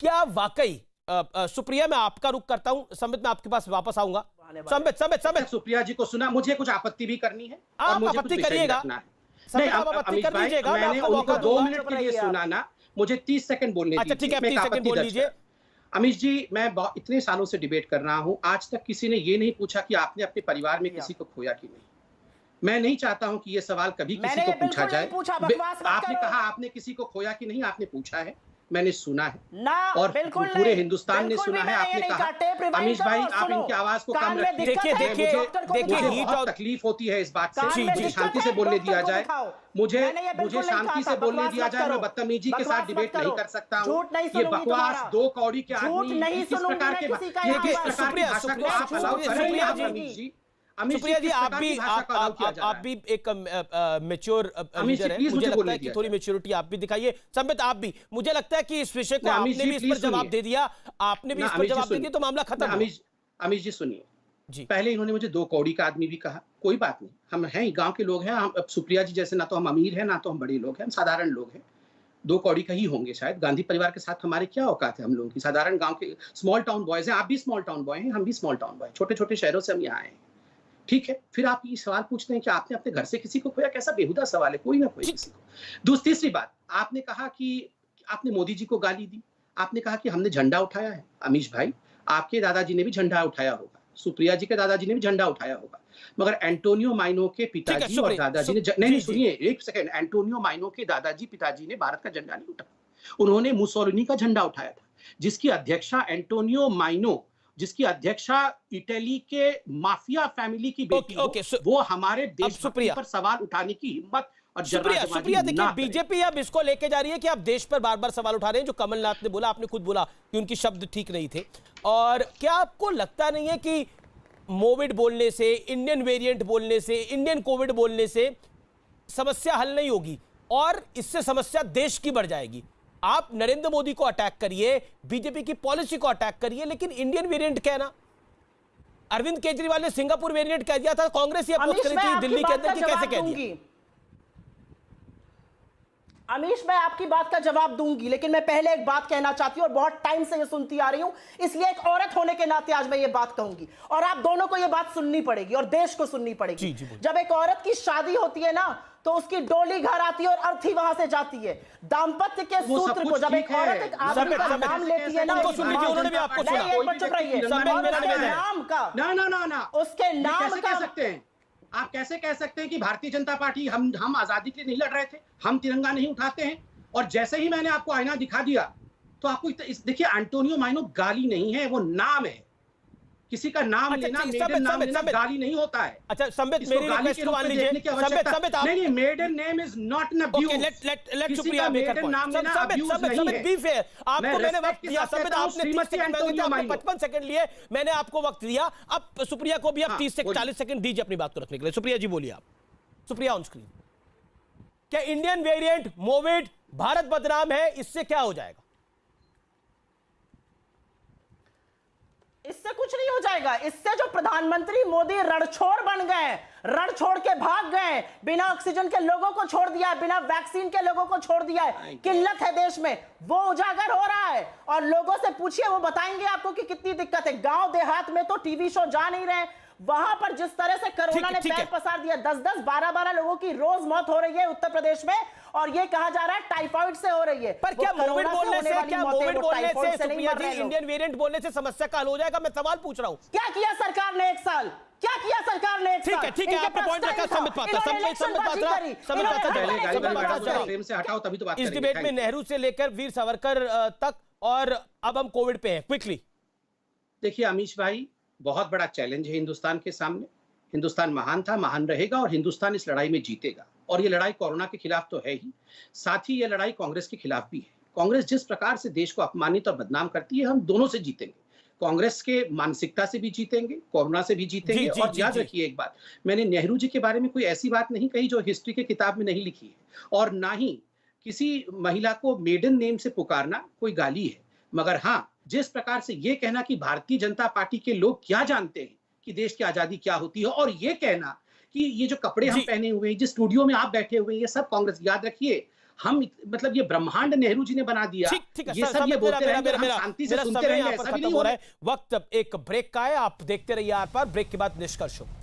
क्या वाकई सुप्रिया, मैं आपका रुख करता हूं, संबित मैं आपके पास वापस आऊंगा। संबित सुप्रिया जी को सुना, मुझे कुछ आपत्ति भी करनी है और आप मुझे आपत्ति कुछ विषय भी करिएगा। रखना है। संबित, नहीं, आप आपत्ति अमीश कर भाई, दीजिएगा, मैं मैंने आपको उनको मौका 2 दूंगा। मिनट के लिए सुना ना, मुझे 30 सेकंड बोलने अच्छा ठीक है, आप 30 सेकंड बोल लीजिए। अमीश जी, मैं इतने सालों से डिबेट कर रहा हूं, आज तक किसी ने ये नहीं पूछा कि आपने अपने परिवार में किसी को खोया कि नहीं। मैं नहीं चाहता हूं कि ये सवाल कभी किसी को पूछा जाए। आपने कहा आपने किसी को खोया कि नहीं, आपने पूछा है, मैंने सुना है ना, और बिल्कुल पूरे नहीं, हिंदुस्तान ने सुना है। आपने कहा अमीश भाई, आप इनकी आवाज को कम रखिए। देखिए, मुझे बहुत तकलीफ होती है इस बात से। मुझे शांति से बोलने दिया जाए, मुझे शांति से बोलने दिया जाए। मैं बदतमीजी के साथ डिबेट नहीं कर सकता हूँ। ये बकवास 2 कौड़ी के आदमी किस प्रकार के भाषा को आप अलाउ कर रहे हैं अमीश जी? सुप्रिया जी, आप भी एक मैच्योर लीडर है, मुझे लगता है कि थोड़ी मैच्योरिटी आप भी दिखाइए। संबित, आप भी, मुझे लगता है कि इस विषय को आपने भी इस पर जवाब दे दिया, आपने भी इस पर जवाब दे दिया तो मामला खत्म। अमीश जी सुनिए जी, पहले इन्होंने मुझे 2 कौड़ी का आदमी भी कहा, कोई बात नहीं, हम हैं गांव के लोग हैं। हम सुप्रिया जी जैसे ना तो हम अमीर हैं ना तो हम बड़े लोग हैं, हम साधारण लोग हैं। 2 कौड़ी का ही होंगे शायद। गांधी परिवार के साथ हमारे क्या औकात है हम लोगों की? साधारण गांव के स्मॉल टाउन बॉयज हैं। आप भी स्मॉल टाउन बॉय हैं, हम भी स्मॉल टाउन बॉय, छोटे छोटे शहरों से हम यहाँ आए हैं। ठीक है, फिर आप ये सवाल पूछते हैं कि आपने अपने घर से किसी को खोया? कैसा बेहुदा सवाल है, कोई ना कोई किसी को। तीसरी बात, आपने कहा कि आपने मोदी जी को गाली दी, आपने कहा कि हमने झंडा उठाया है। अमीश भाई, आपके दादाजी ने भी झंडा उठाया होगा, सुप्रिया जी के दादाजी ने भी झंडा उठाया होगा, मगर एंटोनियो माइनो के पिताजी और दादाजी ने नहीं सुनिए एक सेकंड, एंटोनियो माइनो के दादाजी पिताजी ने भारत का झंडा नहीं उठाया, उन्होंने मुसोलिनी का झंडा उठाया था, जिसकी अध्यक्षा एंटोनियो माइनो, जिसकी अध्यक्षा इटली के माफिया फैमिली की बेटी वो हमारे देश पर सवाल उठाने की हिम्मत और सुप्रिया देखिए, बीजेपी अब इसको लेके जा रही है कि आप देश पर बार बार सवाल उठा रहे हैं। जो कमलनाथ ने बोला, आपने खुद बोला कि उनके शब्द ठीक नहीं थे, और क्या आपको लगता नहीं है कि मोविड बोलने से, इंडियन वेरिएंट बोलने से, इंडियन कोविड बोलने से समस्या हल नहीं होगी और इससे समस्या देश की बढ़ जाएगी? आप नरेंद्र मोदी को अटैक करिए, बीजेपी की पॉलिसी को अटैक करिए, लेकिन इंडियन वेरिएंट कहना, अरविंद केजरीवाल ने सिंगापुर वेरिएंट कह दिया था, कांग्रेस ये अपोज करी थी दिल्ली के अंदर कि कैसे कह दिया? अमीश, मैं आपकी बात का जवाब दूंगी, लेकिन मैं पहले एक बात कहना चाहती हूं और बहुत टाइम से ये सुनती आ रही हूं, इसलिए एक औरत होने के नाते आज मैं ये बात कहूंगी और आप दोनों को ये बात सुननी पड़ेगी और देश को सुननी पड़ेगी। जब एक औरत की शादी होती है ना, तो उसकी डोली घर आती है और अर्थी वहां से जाती है। दाम्पत्य के सूत्र को जब एक औरत एक आदमी का नाम लेती है ना, उन्होंने भी आपको सुना, चुप रहिए, नाम का ना उसके नाम का सकते हैं। आप कैसे कह सकते हैं कि भारतीय जनता पार्टी, हम आजादी के लिए नहीं लड़ रहे थे, हम तिरंगा नहीं उठाते हैं? और जैसे ही मैंने आपको आईना दिखा दिया तो आपको देखिए, एंटोनियो माइनो गाली नहीं है, वो नाम है। किसी का नाम लेना, मेडन नाम लेना गाली नहीं होता है। अच्छा संबित, मेरी रिक्वेस्ट को मान लीजिए। संबित, नहीं, maiden name is not an abuse. Okay, let Supriya make her point. Sambit be fair, आपको मैंने वक्त दिया। संबित, आपने 30 सेकंड मांगे थे, आपने 55 सेकंड लिए, मैंने आपको वक्त दिया। अब सुप्रिया को भी आप 30 से 40 सेकंड दीजिए अपनी बात को रखने के लिए। सुप्रिया जी बोलिए आप। Supriya on screen. क्या इंडियन वेरिएंट मोविड भारत बदनाम है, इससे क्या हो जाएगा? इससे कुछ नहीं हो जाएगा। इससे जो प्रधानमंत्री मोदी रणछोड़ बन गए, रण छोड़ के भाग गए, बिना ऑक्सीजन के लोगों को छोड़ दिया है, बिना वैक्सीन के लोगों को छोड़ दिया है, किल्लत है देश में, वो उजागर हो रहा है। और लोगों से पूछिए, वो बताएंगे आपको कि कितनी दिक्कत है। गांव देहात में तो टीवी शो जा नहीं रहे, वहां पर जिस तरह से कोरोना ने पैर पसार दिया, 10-10, 12-12 लोगों की रोज मौत हो रही है उत्तर प्रदेश में, और ये कहा जा रहा है टाइफाइड से हो रही है। पर क्या कोविड बोलने से, सुप्रिया जी, इंडियन वेरिएंट बोलने से समस्या का हल हो जाएगा? मैं सवाल पूछ रहा हूं। क्या किया सरकार ने 1 साल? क्या किया सरकार ने 1 साल? ठीक है, आपने पॉइंट रखा। संबित पात्रा इस डिबेट में नेहरू से लेकर वीर सावरकर तक, और अब हम कोविड पे हैं। क्विकली देखिए अमीश भाई, बहुत बड़ा चैलेंज है हिंदुस्तान के सामने। हिंदुस्तान महान था, महान रहेगा, और हिंदुस्तान इस लड़ाई में जीतेगा। और ये लड़ाई कोरोना के खिलाफ तो है ही, साथ ही ये लड़ाई कांग्रेस के खिलाफ भी है। कांग्रेस जिस प्रकार से देश को अपमानित और बदनाम करती है, हम दोनों से जीतेंगे। कांग्रेस के मानसिकता से भी जीतेंगे, कोरोना से भी जीतेंगे। और याद रखिए एक बात, मैंने नेहरू जी के बारे में कोई ऐसी बात नहीं कही जो हिस्ट्री के किताब में नहीं लिखी है, और ना ही किसी महिला को मेडन नेम से पुकारना कोई गाली है। मगर हाँ, जिस प्रकार से ये कहना कि भारतीय जनता पार्टी के लोग क्या जानते हैं कि देश की आजादी क्या होती है, और ये कहना कि ये जो कपड़े हम पहने हुए हैं, जिस स्टूडियो में आप बैठे हुए हैं, ये सब कांग्रेस। याद रखिए, हम मतलब ये ब्रह्मांड नेहरू जी ने बना दिया। ये सब ये बोलते रहेंगे, हम शांति से सुनते रहेंगे, ऐसा भी नहीं हो रहा है। वक्त एक ब्रेक का है, आप देखते रहिए आर पार। ब्रेक के बाद निष्कर्ष।